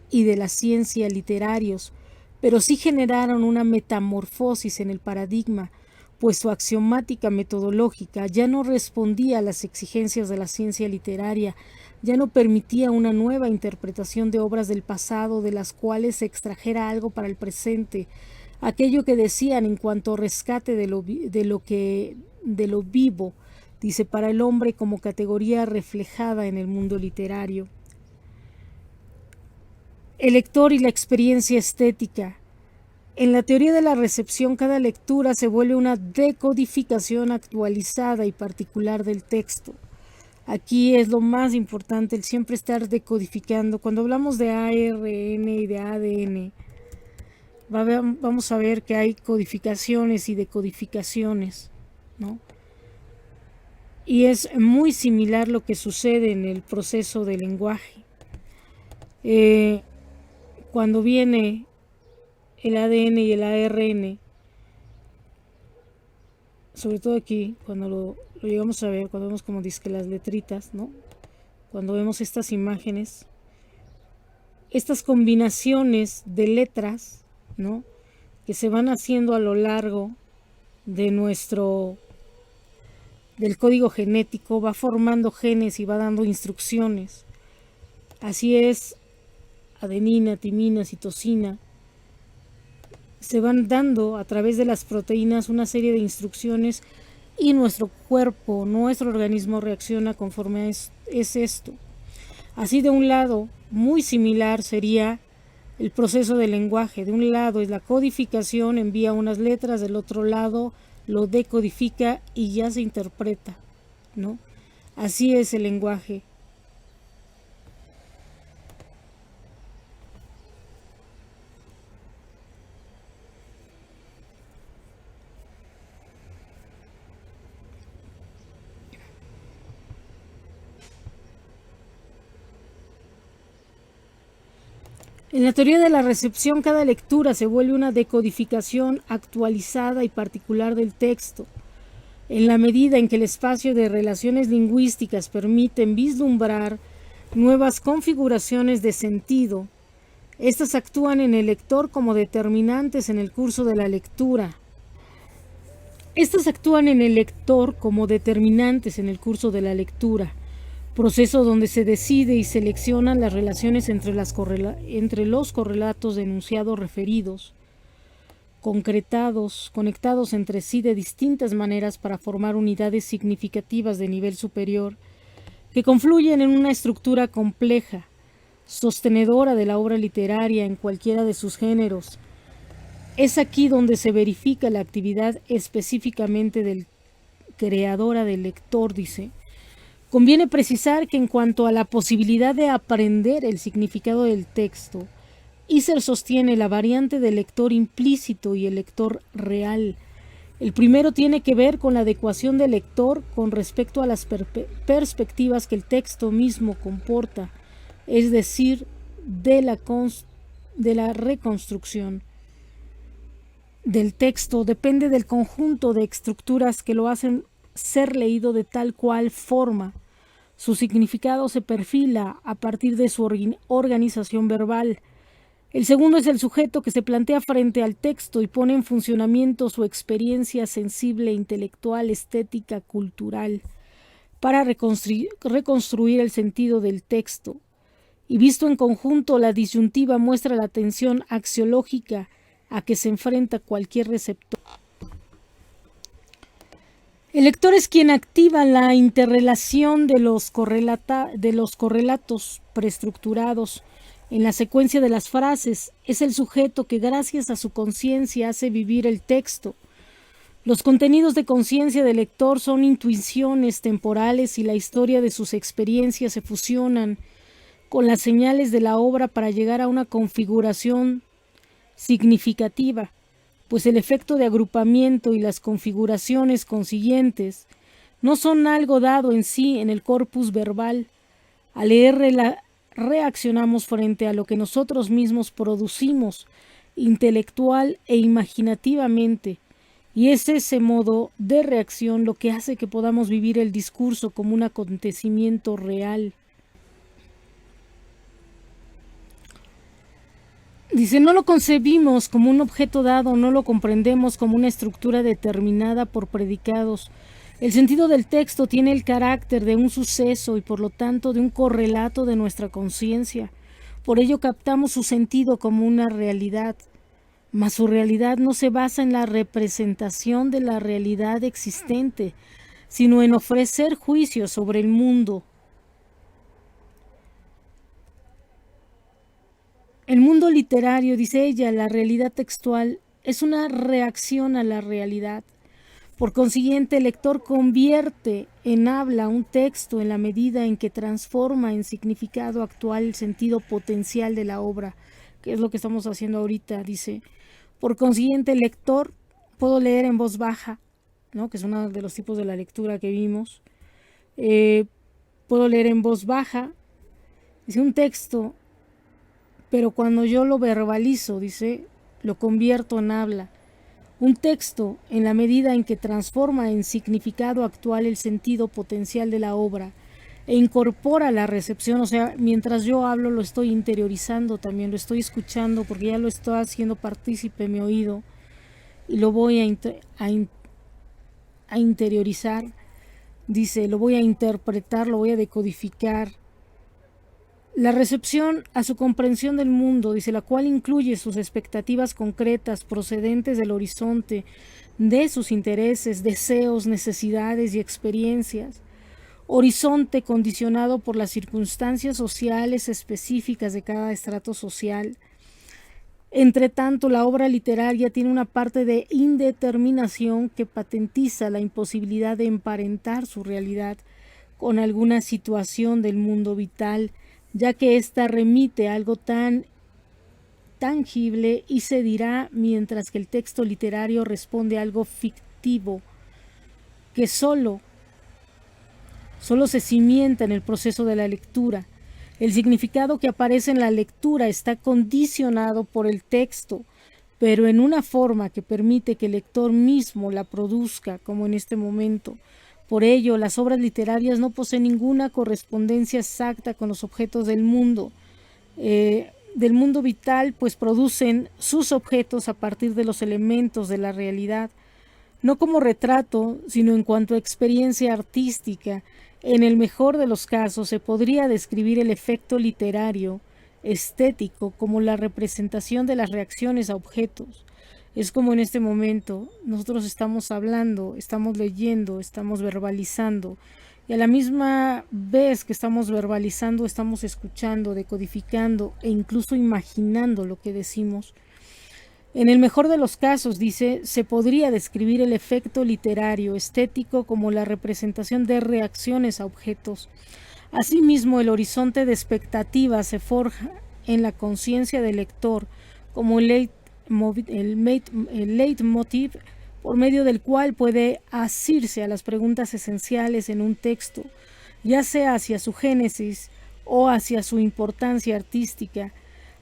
y de la ciencia literarios, pero sí generaron una metamorfosis en el paradigma, pues su axiomática metodológica ya no respondía a las exigencias de la ciencia literaria, ya no permitía una nueva interpretación de obras del pasado de las cuales se extrajera algo para el presente, aquello que decían en cuanto a rescate de lo vivo, dice, para el hombre como categoría reflejada en el mundo literario. El lector y la experiencia estética. En la teoría de la recepción, cada lectura se vuelve una decodificación actualizada y particular del texto. Aquí es lo más importante, el siempre estar decodificando. Cuando hablamos de ARN y de ADN, vamos a ver que hay codificaciones y decodificaciones, ¿no? Y es muy similar lo que sucede en el proceso del lenguaje. Cuando viene el ADN y el ARN, sobre todo aquí, cuando lo llegamos a ver, cuando vemos como dice las letritas, ¿no? Cuando vemos estas imágenes, estas combinaciones de letras, ¿no? Que se van haciendo a lo largo de del código genético, va formando genes y va dando instrucciones. Así es, adenina, timina, citosina. Se van dando a través de las proteínas una serie de instrucciones y nuestro cuerpo, nuestro organismo reacciona conforme es esto. Así, de un lado, muy similar sería el proceso del lenguaje. De un lado es la codificación, envía unas letras, del otro lado lo decodifica y ya se interpreta, ¿no? Así es el lenguaje. En la teoría de la recepción, cada lectura se vuelve una decodificación actualizada y particular del texto. En la medida en que el espacio de relaciones lingüísticas permiten vislumbrar nuevas configuraciones de sentido, estas actúan en el lector como determinantes en el curso de la lectura. Proceso donde se decide y seleccionan las relaciones entre los correlatos de enunciados referidos. conectados entre sí de distintas maneras para formar unidades significativas de nivel superior, que confluyen en una estructura compleja, sostenedora de la obra literaria en cualquiera de sus géneros. Es aquí donde se verifica la actividad específicamente del creadora del lector, dice. Conviene precisar que en cuanto a la posibilidad de aprender el significado del texto, Husserl sostiene la variante del lector implícito y el lector real. El primero tiene que ver con la adecuación del lector con respecto a las perspectivas que el texto mismo comporta, es decir, de la reconstrucción del texto depende del conjunto de estructuras que lo hacen ser leído de tal cual forma. Su significado se perfila a partir de su organización verbal. El segundo es el sujeto que se plantea frente al texto y pone en funcionamiento su experiencia sensible, intelectual, estética, cultural, para reconstruir el sentido del texto. Y visto en conjunto, la disyuntiva muestra la tensión axiológica a que se enfrenta cualquier receptor. El lector es quien activa la interrelación de los correlatos preestructurados en la secuencia de las frases. Es el sujeto que gracias a su conciencia hace vivir el texto. Los contenidos de conciencia del lector son intuiciones temporales y la historia de sus experiencias se fusionan con las señales de la obra para llegar a una configuración significativa, pues el efecto de agrupamiento y las configuraciones consiguientes no son algo dado en sí en el corpus verbal. Al leerla reaccionamos frente a lo que nosotros mismos producimos intelectual e imaginativamente, y es ese modo de reacción lo que hace que podamos vivir el discurso como un acontecimiento real. Dice, no lo concebimos como un objeto dado, no lo comprendemos como una estructura determinada por predicados. El sentido del texto tiene el carácter de un suceso y por lo tanto de un correlato de nuestra conciencia. Por ello captamos su sentido como una realidad, mas su realidad no se basa en la representación de la realidad existente, sino en ofrecer juicios sobre el mundo. El mundo literario, dice ella, la realidad textual, es una reacción a la realidad. Por consiguiente, el lector convierte en habla un texto en la medida en que transforma en significado actual el sentido potencial de la obra, que es lo que estamos haciendo ahorita, dice. Por consiguiente, el lector, puedo leer en voz baja, ¿no? Que es uno de los tipos de la lectura que vimos. Puedo leer en voz baja, dice un texto, pero cuando yo lo verbalizo, dice, lo convierto en habla. Un texto, en la medida en que transforma en significado actual el sentido potencial de la obra e incorpora la recepción, o sea, mientras yo hablo lo estoy interiorizando también, lo estoy escuchando porque ya lo estoy haciendo partícipe en mi oído y lo voy a interiorizar, dice, lo voy a interpretar, lo voy a decodificar. La recepción a su comprensión del mundo, dice, la cual incluye sus expectativas concretas procedentes del horizonte, de sus intereses, deseos, necesidades y experiencias. Horizonte condicionado por las circunstancias sociales específicas de cada estrato social. Entre tanto, la obra literaria tiene una parte de indeterminación que patentiza la imposibilidad de emparentar su realidad con alguna situación del mundo vital, ya que ésta remite a algo tan tangible y se dirá, mientras que el texto literario responde a algo fictivo, que solo se cimienta en el proceso de la lectura. El significado que aparece en la lectura está condicionado por el texto, pero en una forma que permite que el lector mismo la produzca, como en este momento. Por ello, las obras literarias no poseen ninguna correspondencia exacta con los objetos del mundo vital, pues producen sus objetos a partir de los elementos de la realidad, no como retrato, sino en cuanto a experiencia artística. En el mejor de los casos se podría describir el efecto literario, estético, como la representación de las reacciones a objetos. Es como en este momento, nosotros estamos hablando, estamos leyendo, estamos verbalizando, y a la misma vez que estamos verbalizando, estamos escuchando, decodificando e incluso imaginando lo que decimos. En el mejor de los casos, dice, se podría describir el efecto literario estético como la representación de reacciones a objetos. Asimismo, el horizonte de expectativa se forja en la conciencia del lector como el leitmotiv por medio del cual puede asirse a las preguntas esenciales en un texto, ya sea hacia su génesis o hacia su importancia artística,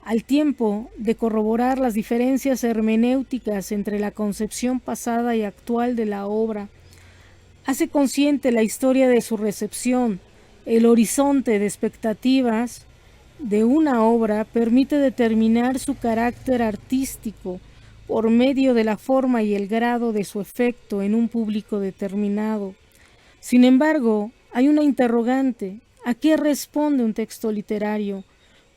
al tiempo de corroborar las diferencias hermenéuticas entre la concepción pasada y actual de la obra. Hace consciente la historia de su recepción. El horizonte de expectativas de una obra permite determinar su carácter artístico por medio de la forma y el grado de su efecto en un público determinado. Sin embargo, hay una interrogante. ¿A qué responde un texto literario?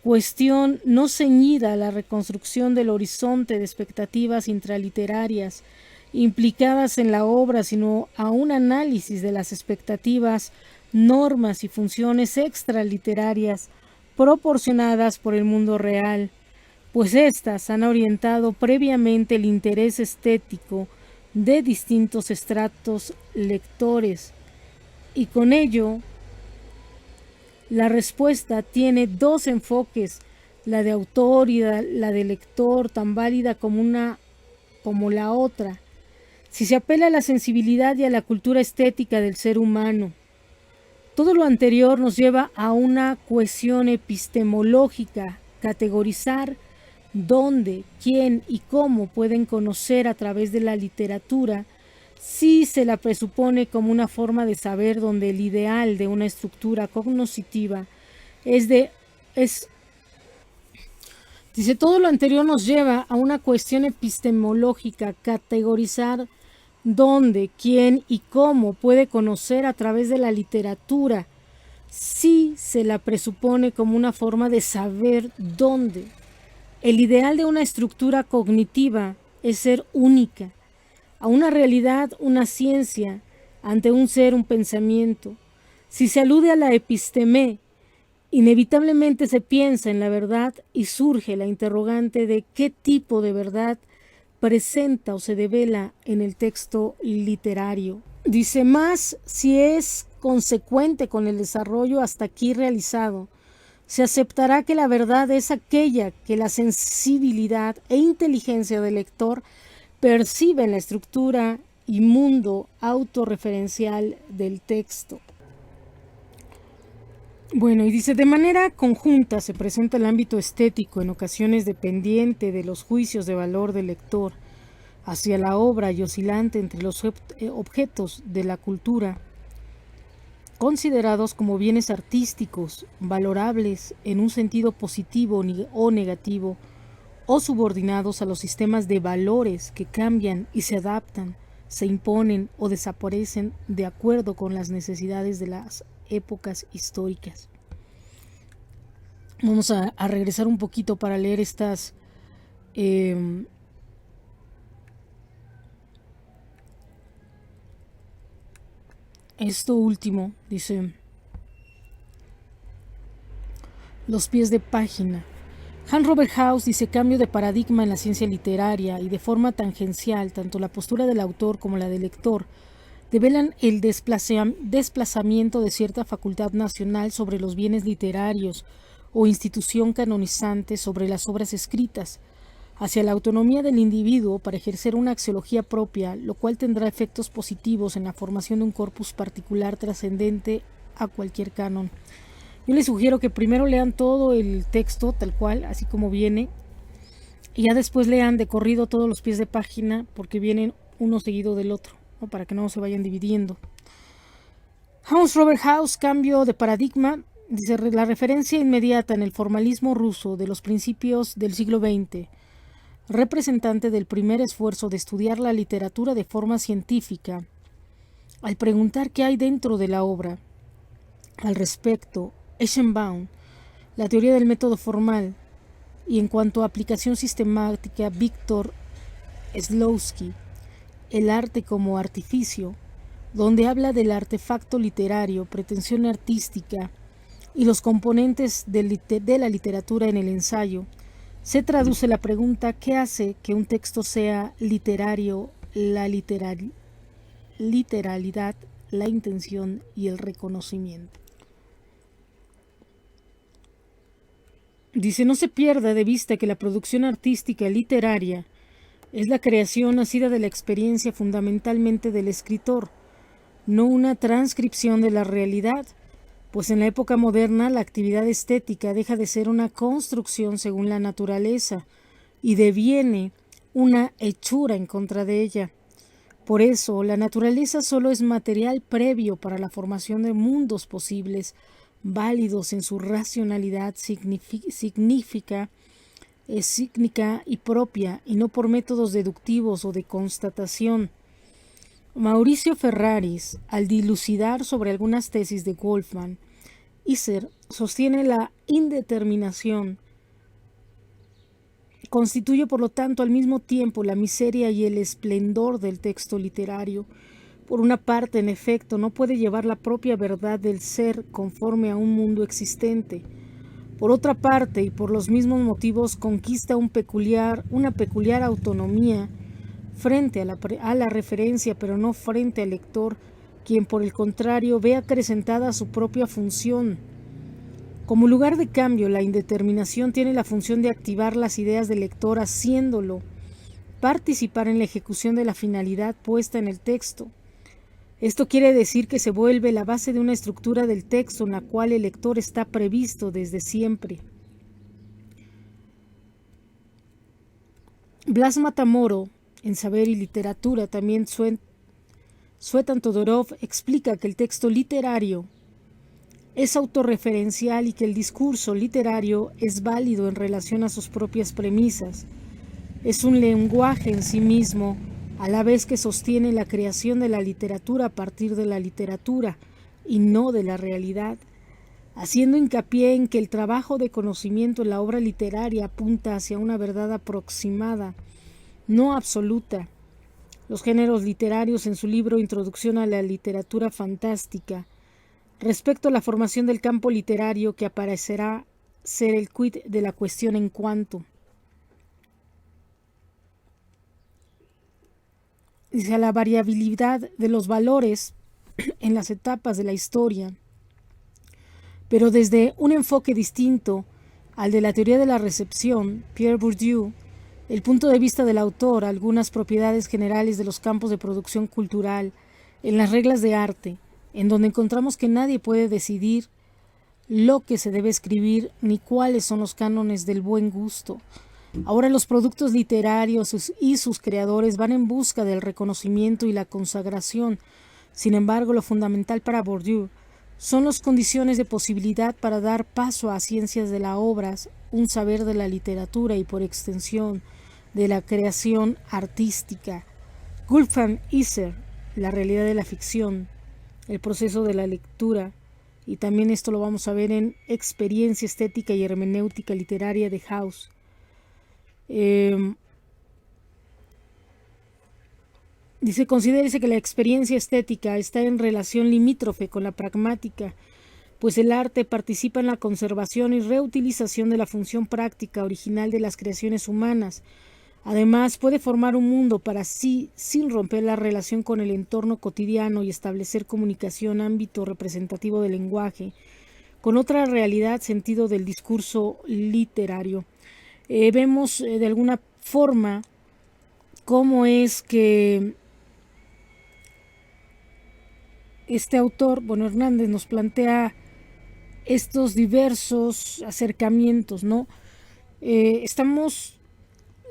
Cuestión no ceñida a la reconstrucción del horizonte de expectativas intraliterarias implicadas en la obra, sino a un análisis de las expectativas, normas y funciones extraliterarias proporcionadas por el mundo real, pues éstas han orientado previamente el interés estético de distintos estratos lectores, y con ello la respuesta tiene dos enfoques, la de autor y la de lector, tan válida como la otra. Si se apela a la sensibilidad y a la cultura estética del ser humano, todo lo anterior nos lleva a una cuestión epistemológica, categorizar dónde, quién y cómo pueden conocer a través de la literatura, si se la presupone como una forma de saber donde el ideal de una estructura cognoscitiva dice, todo lo anterior nos lleva a una cuestión epistemológica, categorizar dónde, quién y cómo puede conocer a través de la literatura, si se la presupone como una forma de saber dónde. El ideal de una estructura cognitiva es ser única, a una realidad, una ciencia, ante un ser, un pensamiento. Si se alude a la episteme, inevitablemente se piensa en la verdad y surge la interrogante de qué tipo de verdad presenta o se devela en el texto literario. Dice más si es consecuente con el desarrollo hasta aquí realizado. Se aceptará que la verdad es aquella que la sensibilidad e inteligencia del lector perciben la estructura y mundo autorreferencial del texto. Bueno, y dice, de manera conjunta se presenta el ámbito estético, en ocasiones dependiente de los juicios de valor del lector hacia la obra y oscilante entre los objetos de la cultura, considerados como bienes artísticos, valorables en un sentido positivo o negativo, o subordinados a los sistemas de valores que cambian y se adaptan, se imponen o desaparecen de acuerdo con las necesidades de las épocas históricas. Vamos a regresar un poquito para leer estas esto último, dice, los pies de página. Hans Robert Haus dice, cambio de paradigma en la ciencia literaria y de forma tangencial, tanto la postura del autor como la del lector develan el desplazamiento de cierta facultad nacional sobre los bienes literarios o institución canonizante sobre las obras escritas, hacia la autonomía del individuo para ejercer una axiología propia, lo cual tendrá efectos positivos en la formación de un corpus particular trascendente a cualquier canon. Yo les sugiero que primero lean todo el texto tal cual, así como viene, y ya después lean de corrido todos los pies de página, porque vienen uno seguido del otro, ¿no? Para que no se vayan dividiendo. Hans Robert Haus, cambio de paradigma, dice, la referencia inmediata en el formalismo ruso de los principios del siglo XX, representante del primer esfuerzo de estudiar la literatura de forma científica, al preguntar qué hay dentro de la obra. Al respecto, Eschenbaum, la teoría del método formal, y en cuanto a aplicación sistemática, Víctor Slowski, El arte como artificio, donde habla del artefacto literario, pretensión artística y los componentes de la literatura en el ensayo, se traduce la pregunta ¿qué hace que un texto sea literario? La literalidad, la intención y el reconocimiento. Dice, no se pierda de vista que la producción artística literaria es la creación nacida de la experiencia fundamentalmente del escritor, no una transcripción de la realidad, pues en la época moderna la actividad estética deja de ser una construcción según la naturaleza y deviene una hechura en contra de ella. Por eso, la naturaleza solo es material previo para la formación de mundos posibles, válidos en su racionalidad cícnica y propia, y no por métodos deductivos o de constatación. Mauricio Ferraris, al dilucidar sobre algunas tesis de Wolfgang Iser, sostiene la indeterminación. Constituye, por lo tanto, al mismo tiempo la miseria y el esplendor del texto literario. Por una parte, en efecto, no puede llevar la propia verdad del ser conforme a un mundo existente. Por otra parte, y por los mismos motivos, conquista una peculiar autonomía frente a la referencia, pero no frente al lector, quien por el contrario ve acrecentada su propia función. Como lugar de cambio, la indeterminación tiene la función de activar las ideas del lector, haciéndolo participar en la ejecución de la finalidad puesta en el texto. Esto quiere decir que se vuelve la base de una estructura del texto en la cual el lector está previsto desde siempre. Blas Matamoro, en Saber y Literatura, también Tsvetan Todorov explica que el texto literario es autorreferencial y que el discurso literario es válido en relación a sus propias premisas. Es un lenguaje en sí mismo, a la vez que sostiene la creación de la literatura a partir de la literatura y no de la realidad, haciendo hincapié en que el trabajo de conocimiento en la obra literaria apunta hacia una verdad aproximada, no absoluta. Los géneros literarios, en su libro Introducción a la literatura fantástica, respecto a la formación del campo literario que aparecerá ser el quid de la cuestión en cuanto. Dice, a la variabilidad de los valores en las etapas de la historia, pero desde un enfoque distinto al de la teoría de la recepción, Pierre Bourdieu, el punto de vista del autor, algunas propiedades generales de los campos de producción cultural, en las reglas de arte, en donde encontramos que nadie puede decidir lo que se debe escribir ni cuáles son los cánones del buen gusto. Ahora los productos literarios y sus creadores van en busca del reconocimiento y la consagración. Sin embargo, lo fundamental para Bourdieu son las condiciones de posibilidad para dar paso a ciencias de las obras, un saber de la literatura y, por extensión, de la creación artística. Wolfgang Iser, La realidad de la ficción, el proceso de la lectura, y también esto lo vamos a ver en Experiencia estética y hermenéutica literaria de House. Dice, considérese que la experiencia estética está en relación limítrofe con la pragmática, pues el arte participa en la conservación y reutilización de la función práctica original de las creaciones humanas. Además, puede formar un mundo para sí sin romper la relación con el entorno cotidiano y establecer comunicación, ámbito representativo del lenguaje, con otra realidad, sentido del discurso literario. Vemos de alguna forma cómo es que este autor, Hernández, nos plantea estos diversos acercamientos, ¿no?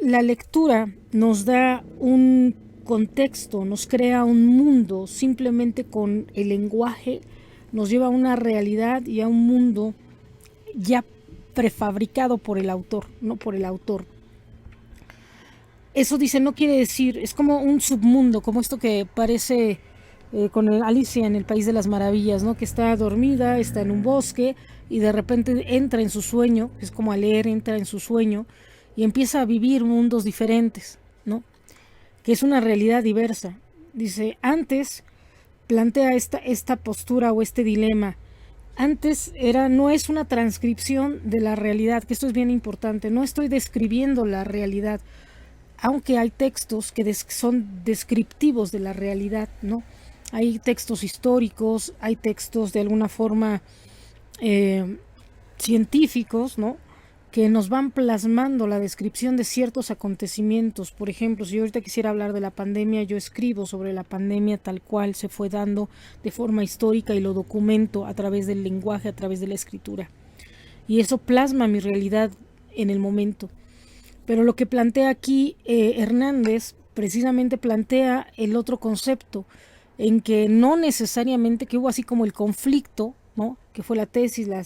La lectura nos da un contexto, nos crea un mundo, simplemente con el lenguaje nos lleva a una realidad y a un mundo ya prefabricado por el autor, no por el autor. Eso dice, no quiere decir, es como un submundo, como esto que parece con Alicia en el País de las Maravillas, ¿no? Que está dormida, está en un bosque y de repente entra en su sueño, es como al leer, entra en su sueño y empieza a vivir mundos diferentes, ¿no? que es una realidad diversa. Dice, antes plantea esta postura o este dilema. Antes no es una transcripción de la realidad, que esto es bien importante, no estoy describiendo la realidad, aunque hay textos que son descriptivos de la realidad, ¿no? Hay textos históricos, hay textos de alguna forma científicos, ¿no? Que nos van plasmando la descripción de ciertos acontecimientos. Por ejemplo, si yo ahorita quisiera hablar de la pandemia, yo escribo sobre la pandemia tal cual se fue dando de forma histórica y lo documento a través del lenguaje, a través de la escritura. Y eso plasma mi realidad en el momento. Pero lo que plantea aquí Hernández precisamente plantea el otro concepto, en que no necesariamente, que hubo así como el conflicto, ¿no? Que fue la tesis, la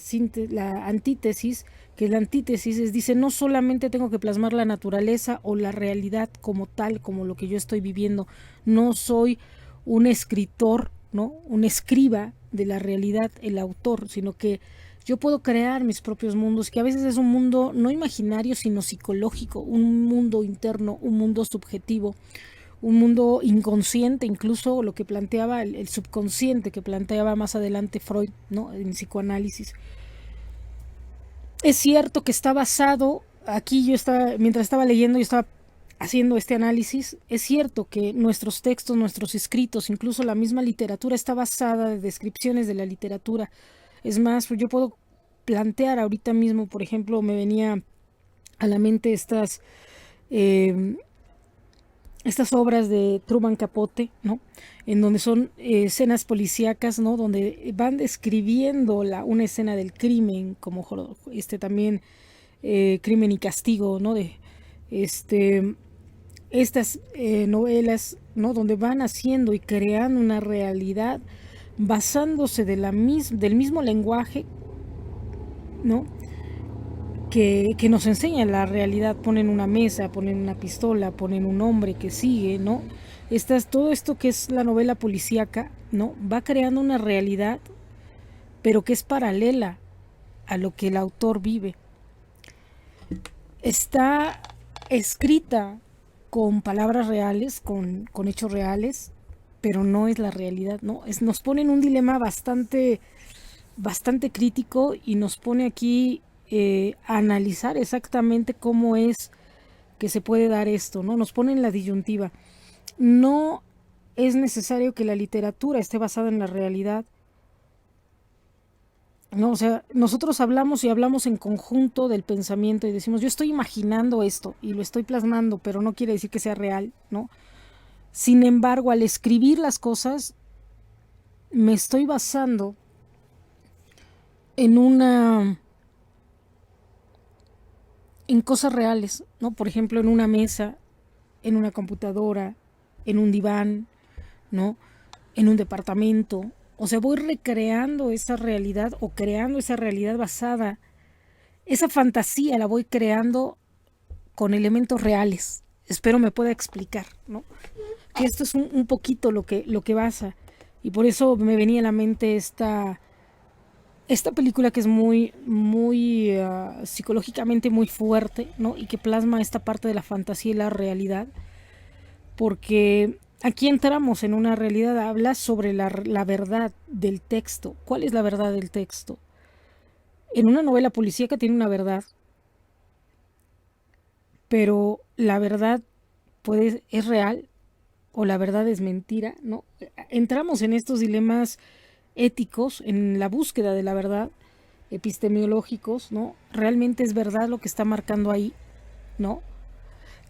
antítesis, que es la antítesis, dice, no solamente tengo que plasmar la naturaleza o la realidad como tal, como lo que yo estoy viviendo, no soy un escritor, ¿no? Un escriba de la realidad, el autor, sino que yo puedo crear mis propios mundos, que a veces es un mundo no imaginario, sino psicológico, un mundo interno, un mundo subjetivo, un mundo inconsciente, incluso lo que planteaba el subconsciente, que planteaba más adelante Freud, ¿no? En psicoanálisis. Es cierto que está basado, aquí mientras estaba leyendo, yo estaba haciendo este análisis, es cierto que nuestros textos, nuestros escritos, incluso la misma literatura está basada en descripciones de la literatura. Es más, yo puedo plantear ahorita mismo, por ejemplo, me venía a la mente estas obras de Truman Capote, ¿no? En donde son escenas policíacas, ¿no? Donde van describiendo una escena del crimen, como también Crimen y Castigo, ¿no? De estas novelas, ¿no? Donde van haciendo y creando una realidad basándose del mismo lenguaje, ¿no? Que nos enseña la realidad. Ponen una mesa, ponen una pistola, ponen un hombre que sigue, ¿no? Todo esto que es la novela policíaca, ¿no? Va creando una realidad, pero que es paralela a lo que el autor vive. Está escrita con palabras reales, con hechos reales, pero no es la realidad, ¿no? Nos pone en un dilema bastante crítico y nos pone aquí a analizar exactamente cómo es que se puede dar esto, ¿no? Nos pone en la disyuntiva. No es necesario que la literatura esté basada en la realidad, ¿no? O sea, nosotros hablamos en conjunto del pensamiento y decimos, yo estoy imaginando esto y lo estoy plasmando, pero no quiere decir que sea real, ¿no? Sin embargo, al escribir las cosas, me estoy basando en cosas reales, ¿no? Por ejemplo, en una mesa, en una computadora, en un diván, ¿no? En un departamento. O sea, voy recreando esa realidad o creando esa realidad basada. Esa fantasía la voy creando con elementos reales. Espero me pueda explicar, ¿no? Que esto es un poquito lo que basa. Y por eso me venía a la mente esta película que es muy psicológicamente muy fuerte, ¿no? Y que plasma esta parte de la fantasía y la realidad, porque aquí entramos en una realidad. Habla sobre la verdad del texto. ¿Cuál es la verdad del texto? En una novela policíaca tiene una verdad, pero la verdad es real o la verdad es mentira, ¿no? Entramos en estos dilemas éticos, en la búsqueda de la verdad, epistemológicos, ¿no? ¿Realmente es verdad lo que está marcando ahí, ¿no?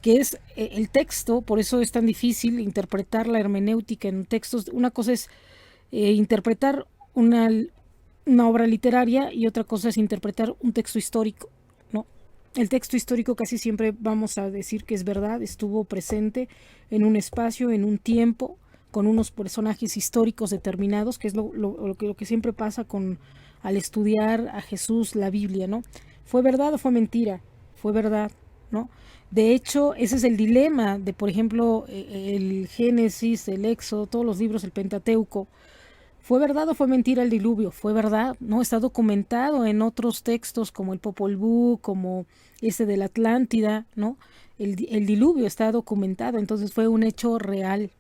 Que es el texto, por eso es tan difícil interpretar la hermenéutica en textos. Una cosa es interpretar una obra literaria y otra cosa es interpretar un texto histórico, ¿no? El texto histórico casi siempre vamos a decir que es verdad, estuvo presente en un espacio, en un tiempo, con unos personajes históricos determinados, que es lo que siempre pasa al estudiar a Jesús, la Biblia, ¿no? ¿Fue verdad o fue mentira? Fue verdad, ¿no? De hecho, ese es el dilema de, por ejemplo, el Génesis, el Éxodo, todos los libros, el Pentateuco. ¿Fue verdad o fue mentira el diluvio? Fue verdad, ¿no? Está documentado en otros textos como el Popol Vuh, como de la Atlántida, ¿no? El diluvio está documentado, entonces fue un hecho real,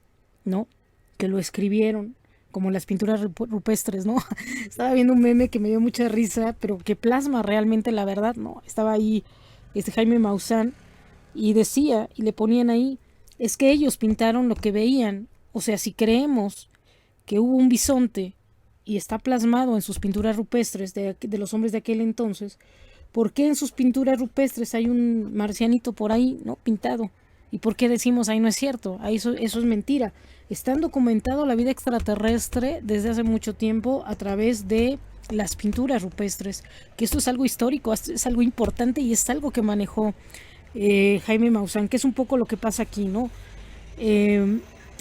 ¿no? Que lo escribieron, como las pinturas rupestres, ¿no? Estaba viendo un meme que me dio mucha risa, pero que plasma realmente la verdad, ¿no? Estaba ahí Jaime Maussan y decía, y le ponían ahí, es que ellos pintaron lo que veían, o sea, si creemos que hubo un bisonte y está plasmado en sus pinturas rupestres de los hombres de aquel entonces, ¿por qué en sus pinturas rupestres hay un marcianito por ahí, no pintado? ¿Y por qué decimos ahí no es cierto? Ahí eso es mentira. Están documentado la vida extraterrestre desde hace mucho tiempo a través de las pinturas rupestres, que esto es algo histórico, es algo importante y es algo que manejó Jaime Maussan, que es un poco lo que pasa aquí, ¿no?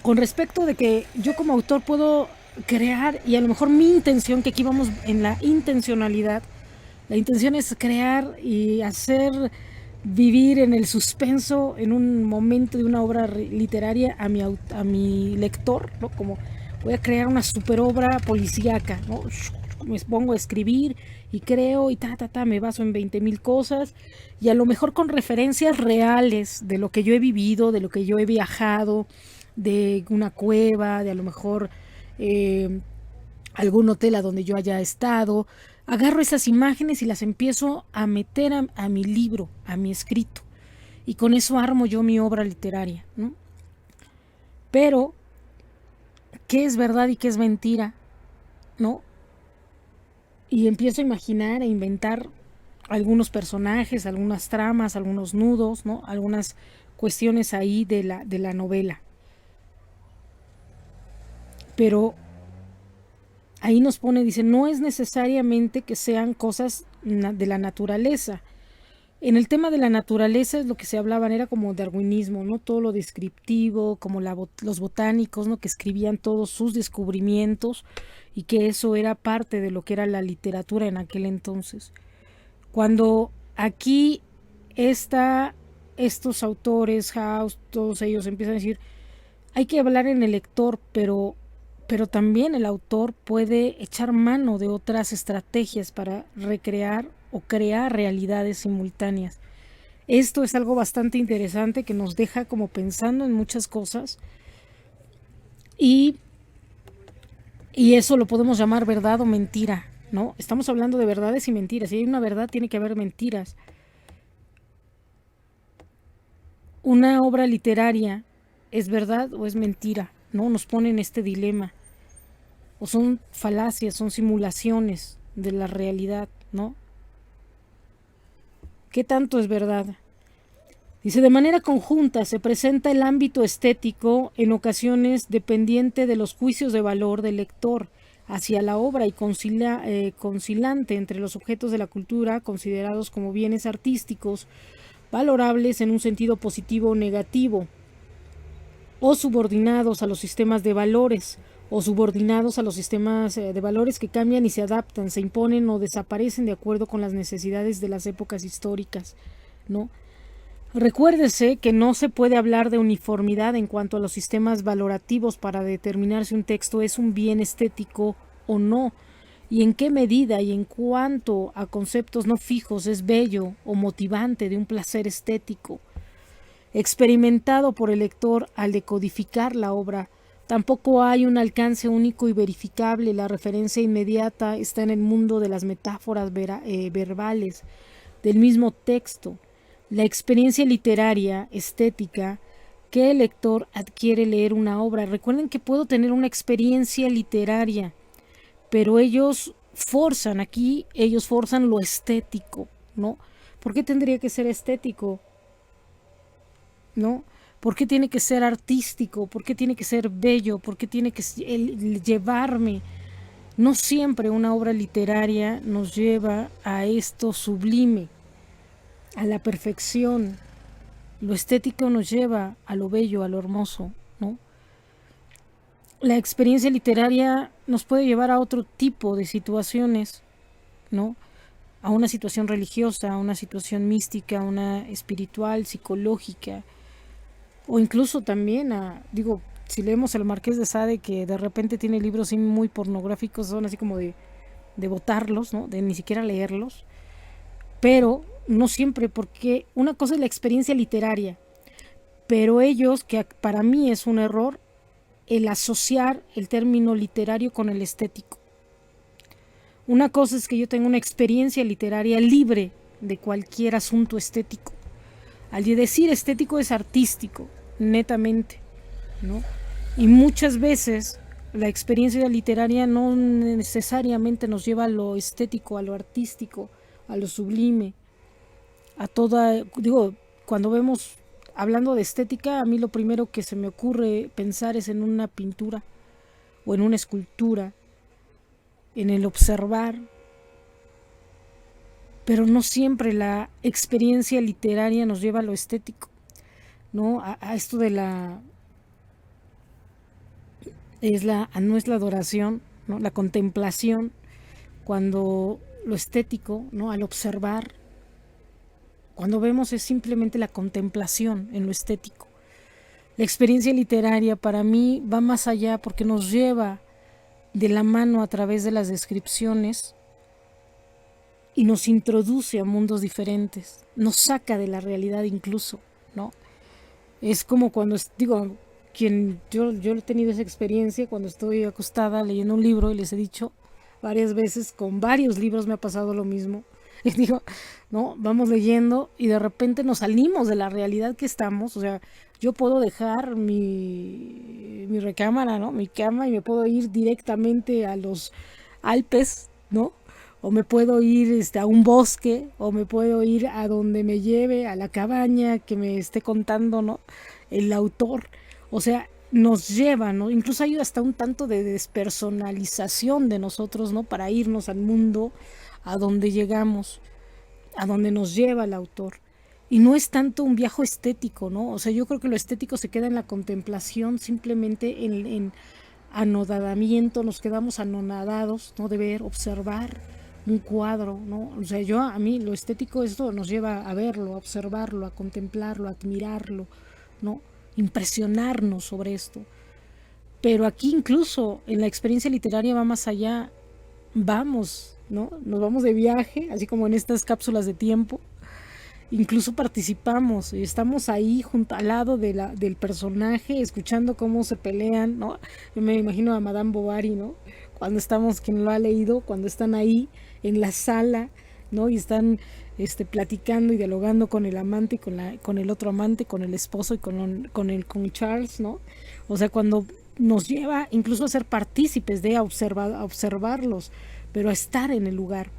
Con respecto de que yo como autor puedo crear, y a lo mejor mi intención, que aquí vamos en la intencionalidad, la intención es crear y hacer vivir en el suspenso en un momento de una obra literaria a mi lector, ¿no? Como voy a crear una super obra policíaca, ¿no? Me pongo a escribir y creo y me baso en 20,000 cosas y a lo mejor con referencias reales de lo que yo he vivido, de lo que yo he viajado, de una cueva, de a lo mejor algún hotel a donde yo haya estado. Agarro esas imágenes y las empiezo a meter a mi libro, a mi escrito. Y con eso armo yo mi obra literaria, ¿no? Pero, ¿qué es verdad y qué es mentira? ¿No? Y empiezo a imaginar e inventar algunos personajes, algunas tramas, algunos nudos, ¿no? Algunas cuestiones ahí de la novela. Pero ahí nos pone, dice, no es necesariamente que sean cosas de la naturaleza. En el tema de la naturaleza es lo que se hablaban, era como darwinismo, ¿no? Todo lo descriptivo, como los botánicos, ¿no? Que escribían todos sus descubrimientos y que eso era parte de lo que era la literatura en aquel entonces. Cuando aquí estos autores, House, todos ellos empiezan a decir, hay que hablar en el lector, pero también el autor puede echar mano de otras estrategias para recrear o crear realidades simultáneas. Esto es algo bastante interesante que nos deja como pensando en muchas cosas y eso lo podemos llamar verdad o mentira, ¿no? Estamos hablando de verdades y mentiras. Si hay una verdad, tiene que haber mentiras. Una obra literaria ¿es verdad o es mentira? ¿No? Nos pone en este dilema. O son falacias, son simulaciones de la realidad, ¿no? ¿Qué tanto es verdad? Dice, de manera conjunta se presenta el ámbito estético en ocasiones dependiente de los juicios de valor del lector hacia la obra y conciliante entre los objetos de la cultura considerados como bienes artísticos valorables en un sentido positivo o negativo, o subordinados a los sistemas de valores, o subordinados a los sistemas de valores que cambian y se adaptan, se imponen o desaparecen de acuerdo con las necesidades de las épocas históricas, ¿no? Recuérdese que no se puede hablar de uniformidad en cuanto a los sistemas valorativos para determinar si un texto es un bien estético o no, y en qué medida y en cuanto a conceptos no fijos es bello o motivante de un placer estético experimentado por el lector al decodificar la obra. Tampoco hay un alcance único y verificable. La referencia inmediata está en el mundo de las metáforas verbales del mismo texto. La experiencia literaria, estética, que el lector adquiere leer una obra. Recuerden que puedo tener una experiencia literaria, pero ellos forzan lo estético, ¿no? ¿Por qué tendría que ser estético? ¿No? ¿Por qué tiene que ser artístico? ¿Por qué tiene que ser bello? ¿Por qué tiene que llevarme? No siempre una obra literaria nos lleva a esto sublime, a la perfección. Lo estético nos lleva a lo bello, a lo hermoso, ¿no? La experiencia literaria nos puede llevar a otro tipo de situaciones, ¿no? A una situación religiosa, a una situación mística, a una espiritual, psicológica, o incluso también si leemos el Marqués de Sade, que de repente tiene libros así muy pornográficos, son así como de botarlos, ¿no? De ni siquiera leerlos, pero no siempre, porque una cosa es la experiencia literaria, pero ellos, que para mí es un error, el asociar el término literario con el estético. Una cosa es que yo tenga una experiencia literaria libre de cualquier asunto estético. Al decir estético es artístico, netamente, ¿no? Y muchas veces la experiencia literaria no necesariamente nos lleva a lo estético, a lo artístico, a lo sublime, a toda, digo, cuando vemos, hablando de estética, a mí lo primero que se me ocurre pensar es en una pintura o en una escultura, en el observar, pero no siempre la experiencia literaria nos lleva a lo estético, ¿no? A esto de no es la adoración, ¿no? La contemplación, cuando lo estético, ¿no? Al observar, cuando vemos es simplemente la contemplación en lo estético. La experiencia literaria para mí va más allá porque nos lleva de la mano a través de las descripciones y nos introduce a mundos diferentes, nos saca de la realidad incluso, ¿no? Es como cuando, digo, yo he tenido esa experiencia cuando estoy acostada leyendo un libro y les he dicho varias veces, con varios libros me ha pasado lo mismo. Les digo, no, vamos leyendo y de repente nos salimos de la realidad que estamos. O sea, yo puedo dejar mi recámara, ¿no? Mi cama, y me puedo ir directamente a los Alpes, ¿no? O me puedo ir a un bosque, o me puedo ir a donde me lleve, a la cabaña que me esté contando, ¿no? El autor. O sea, nos lleva, ¿no? Incluso hay hasta un tanto de despersonalización de nosotros, ¿no? Para irnos al mundo a donde llegamos, a donde nos lleva el autor. Y no es tanto un viaje estético, ¿no? O sea, yo creo que lo estético se queda en la contemplación, simplemente en anodamiento, nos quedamos anonadados, ¿no? De ver, observar un cuadro, ¿no? O sea, a mí lo estético, esto nos lleva a verlo, a observarlo, a contemplarlo, a admirarlo, ¿no? Impresionarnos sobre esto. Pero aquí incluso en la experiencia literaria va más allá, vamos, ¿no? Nos vamos de viaje, así como en estas cápsulas de tiempo, incluso participamos y estamos ahí junto al lado del personaje, escuchando cómo se pelean, ¿no? Yo me imagino a Madame Bovary, ¿no? Cuando estamos, quien lo ha leído, cuando están ahí en la sala, ¿no? Y están platicando y dialogando con el amante y con el otro amante, con el esposo y con Charles, ¿no? O sea, cuando nos lleva incluso a ser partícipes a observarlos, pero a estar en el lugar.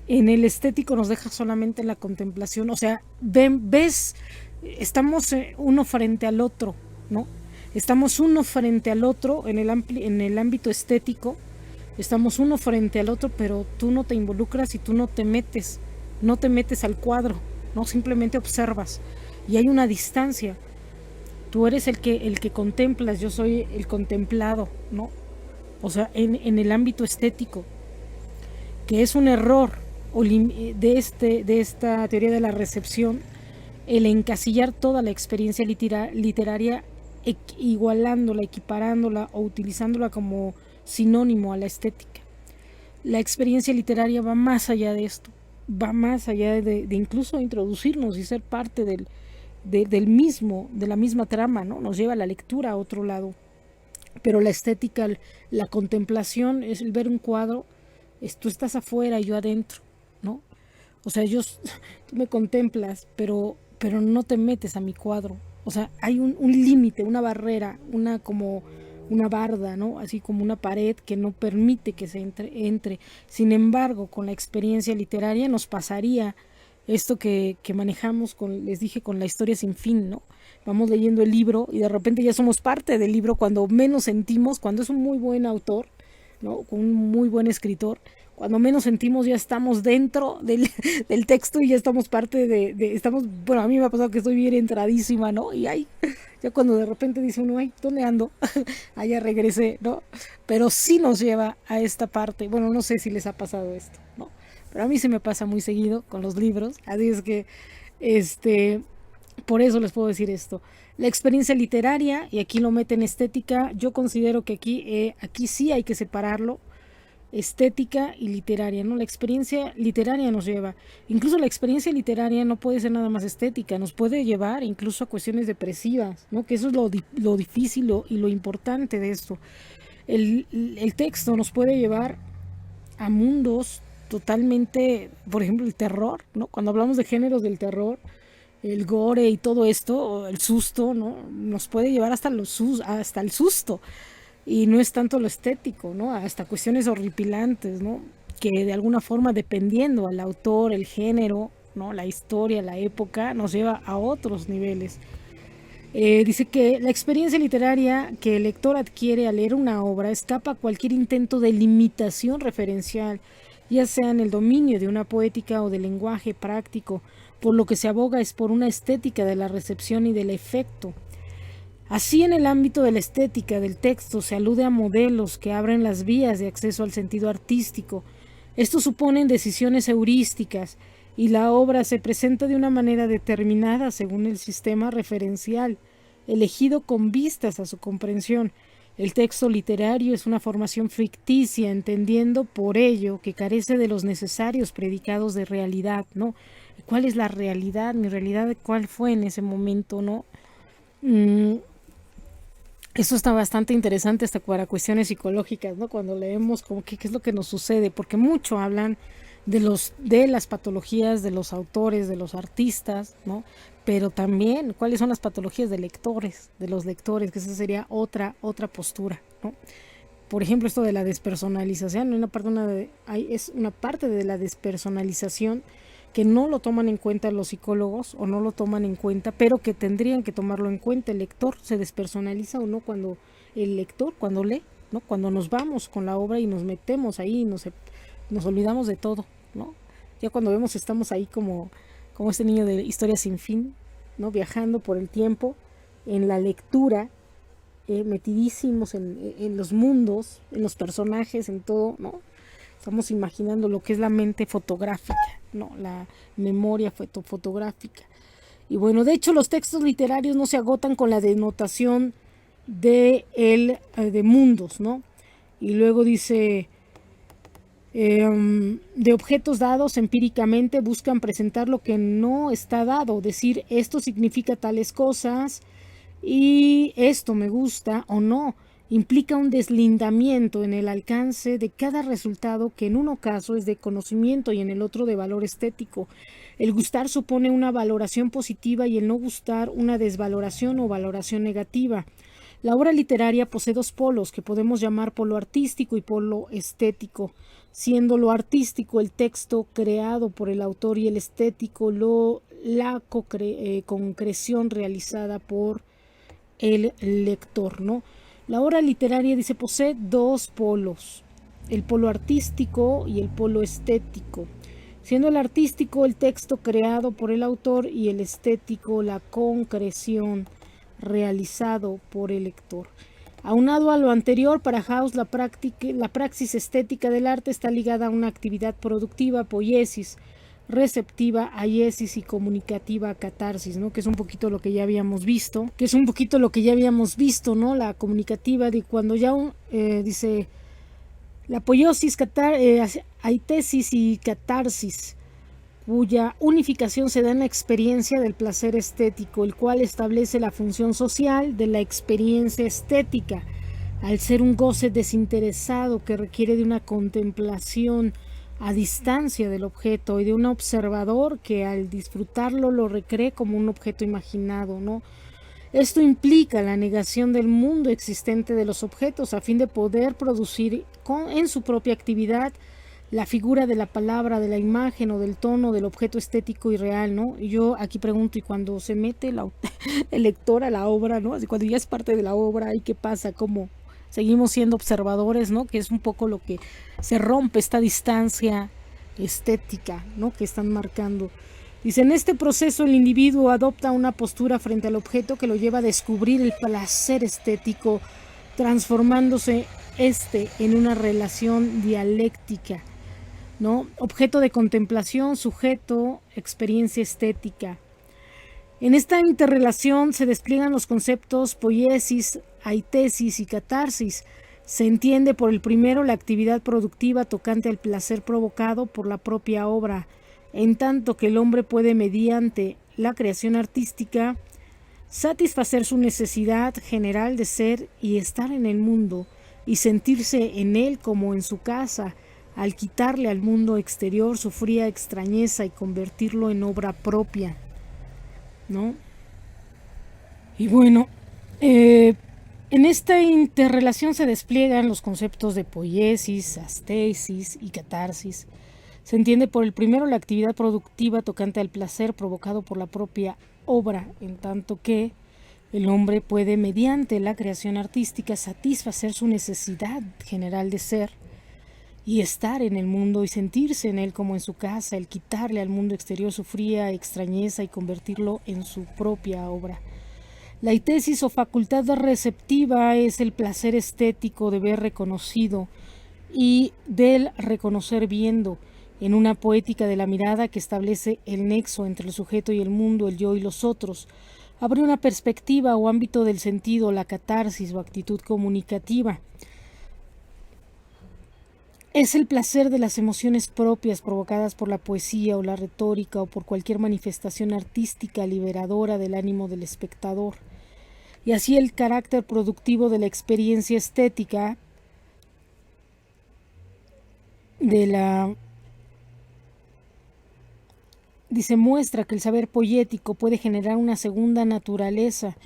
En el estético nos deja solamente la contemplación, o sea, ves, estamos uno frente al otro, ¿no? Estamos uno frente al otro en el ámbito estético, estamos uno frente al otro, pero tú no te involucras y tú no te metes al cuadro, ¿no? Simplemente observas y hay una distancia. Tú eres el que contemplas, yo soy el contemplado, ¿no? O sea, en el ámbito estético, que es un error de esta teoría de la recepción, el encasillar toda la experiencia literaria igualándola, equiparándola o utilizándola como sinónimo a la estética. La experiencia literaria va más allá de esto, va más allá de incluso introducirnos y ser parte de la misma trama, ¿no? Nos lleva a la lectura a otro lado. Pero la estética, la contemplación, es el ver un cuadro, tú estás afuera y yo adentro, ¿no? O sea, tú me contemplas, pero no te metes a mi cuadro. O sea, hay un límite, una barrera, como una barda, ¿no? Así como una pared que no permite que se entre. Sin embargo, con la experiencia literaria nos pasaría esto que manejamos les dije, con la historia sin fin, ¿no? Vamos leyendo el libro y de repente ya somos parte del libro cuando menos sentimos, cuando es un muy buen autor, ¿no? Un muy buen escritor, cuando menos sentimos ya estamos dentro del texto y ya estamos parte bueno, a mí me ha pasado que estoy bien entradísima, ¿no? Y ya cuando de repente dice uno, ay, ¿dónde ando? Ya regresé, ¿no? Pero sí nos lleva a esta parte. Bueno, no sé si les ha pasado esto, ¿no? Pero a mí se me pasa muy seguido con los libros, así es que, Por eso les puedo decir esto. La experiencia literaria, y aquí lo meten estética, yo considero que aquí sí hay que separarlo, estética y literaria, ¿no? La experiencia literaria nos lleva, incluso la experiencia literaria no puede ser nada más estética, nos puede llevar incluso a cuestiones depresivas, ¿no? Que eso es lo difícil y lo importante de esto. El texto nos puede llevar a mundos totalmente, por ejemplo, el terror, ¿no? Cuando hablamos de géneros del terror, el gore y todo esto, el susto, ¿no? Nos puede llevar hasta el susto. Y no es tanto lo estético, ¿no? Hasta cuestiones horripilantes, ¿no? Que de alguna forma, dependiendo al autor, el género, ¿no? La historia, la época, nos lleva a otros niveles. Dice que la experiencia literaria que el lector adquiere al leer una obra escapa a cualquier intento de limitación referencial, ya sea en el dominio de una poética o del lenguaje práctico, por lo que se aboga es por una estética de la recepción y del efecto. Así, en el ámbito de la estética del texto se alude a modelos que abren las vías de acceso al sentido artístico. Estos suponen decisiones heurísticas y la obra se presenta de una manera determinada según el sistema referencial, elegido con vistas a su comprensión. El texto literario es una formación ficticia, entendiendo por ello que carece de los necesarios predicados de realidad, ¿no? ¿Cuál es la realidad? Mi realidad, ¿cuál fue en ese momento, no? Eso está bastante interesante hasta para cuestiones psicológicas, ¿no? Cuando leemos como que qué es lo que nos sucede, porque mucho hablan de las patologías de los autores, de los artistas, ¿no? Pero también cuáles son las patologías de los lectores, que esa sería otra postura, ¿no? Por ejemplo, esto de la despersonalización, es una parte de la despersonalización que no lo toman en cuenta los psicólogos o no lo toman en cuenta, pero que tendrían que tomarlo en cuenta. El lector se despersonaliza o no cuando cuando lee, ¿no? Cuando nos vamos con la obra y nos metemos ahí, nos olvidamos de todo, ¿no? Ya cuando vemos estamos ahí como este niño de Historia sin fin, ¿no? Viajando por el tiempo en la lectura, metidísimos en los mundos, en los personajes, en todo, ¿no? Estamos imaginando lo que es la mente fotográfica, ¿no? La memoria fotográfica. Y bueno, de hecho los textos literarios no se agotan con la denotación de mundos, ¿no? Y luego dice, de objetos dados empíricamente buscan presentar lo que no está dado, decir esto significa tales cosas y esto me gusta o no. Implica un deslindamiento en el alcance de cada resultado que en uno caso es de conocimiento y en el otro de valor estético. El gustar supone una valoración positiva y el no gustar una desvaloración o valoración negativa. La obra literaria posee dos polos que podemos llamar polo artístico y polo estético, siendo lo artístico el texto creado por el autor y el estético la concreción realizada por el lector, ¿no? La obra literaria, dice, posee dos polos, el polo artístico y el polo estético, siendo el artístico el texto creado por el autor y el estético la concreción realizado por el lector. Aunado a lo anterior, para House, la praxis estética del arte está ligada a una actividad productiva, poiesis, receptiva, aiesis y comunicativa, catarsis, ¿no? Que es un poquito lo que ya habíamos visto, ¿no? La comunicativa de cuando ya dice la poiesis, aitesis y catarsis, cuya unificación se da en la experiencia del placer estético, el cual establece la función social de la experiencia estética, al ser un goce desinteresado que requiere de una contemplación a distancia del objeto y de un observador que al disfrutarlo lo recree como un objeto imaginado, ¿no? Esto implica la negación del mundo existente de los objetos a fin de poder producir en su propia actividad la figura de la palabra, de la imagen o del tono del objeto estético y real, ¿no? Y yo aquí pregunto, ¿y cuando se mete el lector a la obra, ¿no? Así, cuando ya es parte de la obra, ¿y qué pasa? ¿Cómo seguimos siendo observadores, ¿no? Que es un poco lo que se rompe, esta distancia estética, ¿no? Que están marcando. Dice, en este proceso el individuo adopta una postura frente al objeto que lo lleva a descubrir el placer estético, transformándose en una relación dialéctica, ¿no? Objeto de contemplación, sujeto, experiencia estética. En esta interrelación se despliegan los conceptos poiesis, aitesis y catarsis. Se entiende por el primero la actividad productiva tocante al placer provocado por la propia obra, en tanto que el hombre puede, mediante la creación artística, satisfacer su necesidad general de ser y estar en el mundo y sentirse en él como en su casa, al quitarle al mundo exterior su fría extrañeza y convertirlo en obra propia, ¿no? Y bueno, en esta interrelación se despliegan los conceptos de poiesis, astesis y catarsis. Se entiende por el primero la actividad productiva tocante al placer provocado por la propia obra, en tanto que el hombre puede, mediante la creación artística, satisfacer su necesidad general de ser y estar en el mundo y sentirse en él como en su casa, el quitarle al mundo exterior su fría extrañeza y convertirlo en su propia obra. La eitesis o facultad receptiva es el placer estético de ver reconocido y del reconocer viendo, en una poética de la mirada que establece el nexo entre el sujeto y el mundo, el yo y los otros. Abre una perspectiva o ámbito del sentido, la catarsis o actitud comunicativa. Es el placer de las emociones propias provocadas por la poesía o la retórica o por cualquier manifestación artística liberadora del ánimo del espectador. Y así el carácter productivo de la experiencia estética muestra que el saber poético puede generar una segunda naturaleza,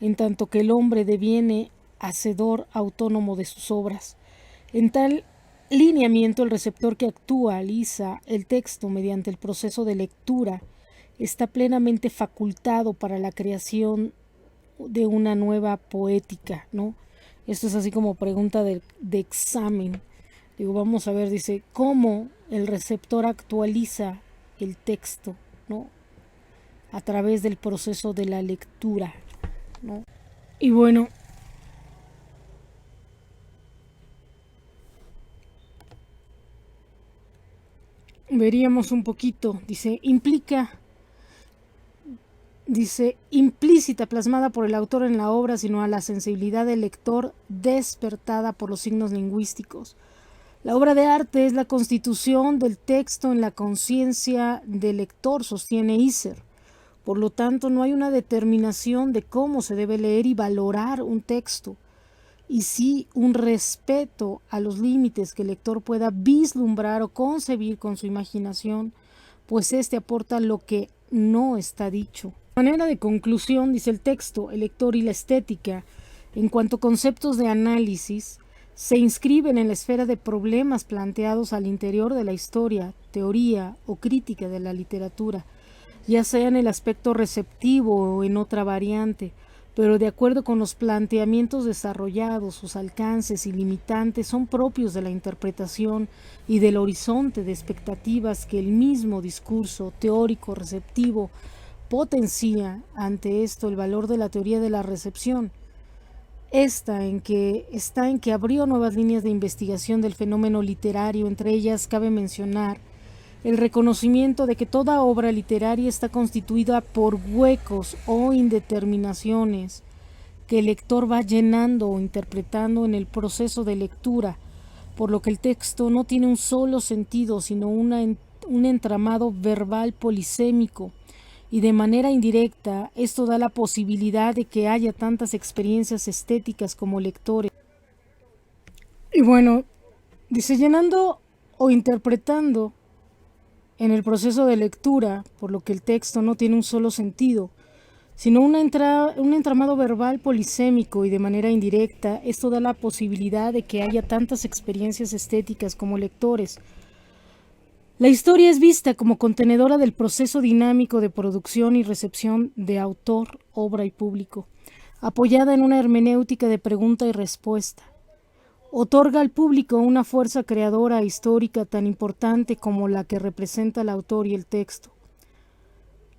en tanto que el hombre deviene hacedor autónomo de sus obras. En tal lineamiento, el receptor que actualiza el texto mediante el proceso de lectura está plenamente facultado para la creación de una nueva poética, ¿no? Esto es así como pregunta de examen. Digo, vamos a ver, dice, ¿cómo el receptor actualiza el texto, ¿no? A través del proceso de la lectura, ¿no? Y bueno, veríamos un poquito, dice, implícita, plasmada por el autor en la obra, sino a la sensibilidad del lector despertada por los signos lingüísticos. La obra de arte es la constitución del texto en la conciencia del lector, sostiene Husserl. Por lo tanto, no hay una determinación de cómo se debe leer y valorar un texto, y sí un respeto a los límites que el lector pueda vislumbrar o concebir con su imaginación, pues éste aporta lo que no está dicho. De manera de conclusión, dice el texto, el lector y la estética, en cuanto a conceptos de análisis, se inscriben en la esfera de problemas planteados al interior de la historia, teoría o crítica de la literatura, ya sea en el aspecto receptivo o en otra variante, pero de acuerdo con los planteamientos desarrollados, sus alcances y limitantes son propios de la interpretación y del horizonte de expectativas que el mismo discurso teórico receptivo potencia. Ante esto el valor de la teoría de la recepción está en que abrió nuevas líneas de investigación del fenómeno literario. Entre ellas cabe mencionar el reconocimiento de que toda obra literaria está constituida por huecos o indeterminaciones que el lector va llenando o interpretando en el proceso de lectura, por lo que el texto no tiene un solo sentido, sino un entramado verbal polisémico, y de manera indirecta esto da la posibilidad de que haya tantas experiencias estéticas como lectores. Y bueno, dice, llenando o interpretando en el proceso de lectura, por lo que el texto no tiene un solo sentido, sino un entramado verbal polisémico, y de manera indirecta esto da la posibilidad de que haya tantas experiencias estéticas como lectores. La historia es vista como contenedora del proceso dinámico de producción y recepción de autor, obra y público, apoyada en una hermenéutica de pregunta y respuesta. Otorga al público una fuerza creadora histórica tan importante como la que representa el autor y el texto.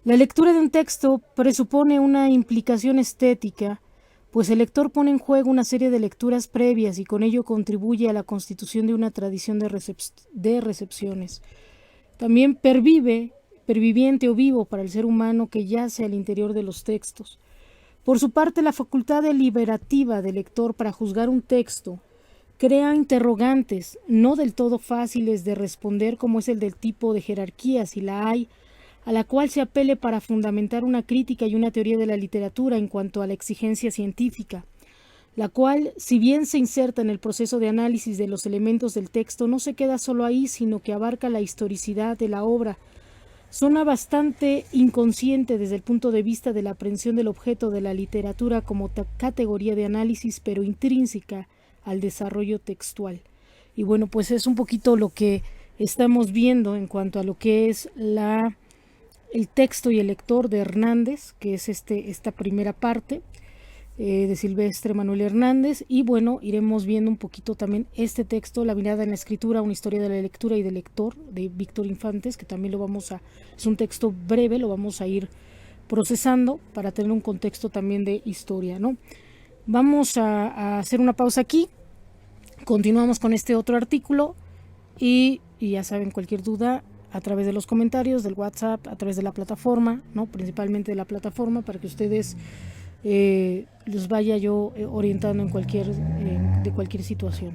La lectura de un texto presupone una implicación estética, pues el lector pone en juego una serie de lecturas previas y con ello contribuye a la constitución de una tradición de recepciones. También pervive perviviente o vivo para el ser humano que yace al interior de los textos. Por su parte, la facultad deliberativa del lector para juzgar un texto crea interrogantes no del todo fáciles de responder, como es el del tipo de jerarquía, si la hay, a la cual se apele para fundamentar una crítica y una teoría de la literatura en cuanto a la exigencia científica, la cual, si bien se inserta en el proceso de análisis de los elementos del texto, no se queda solo ahí, sino que abarca la historicidad de la obra. Suena bastante inconsciente desde el punto de vista de la aprehensión del objeto de la literatura como categoría de análisis, pero intrínseca al desarrollo textual. Y bueno, pues es un poquito lo que estamos viendo en cuanto a lo que es el texto y el lector de Hernández, que es esta primera parte de Silvestre Manuel Hernández. Y bueno, iremos viendo un poquito también este texto, La mirada en la escritura, una historia de la lectura y del lector, de Víctor Infantes, que también es un texto breve, lo vamos a ir procesando para tener un contexto también de historia, ¿no? Vamos a hacer una pausa aquí, continuamos con este otro artículo y ya saben, cualquier duda a través de los comentarios, del WhatsApp, a través de la plataforma, ¿no? Principalmente de la plataforma, para que ustedes los vaya yo orientando en de cualquier situación.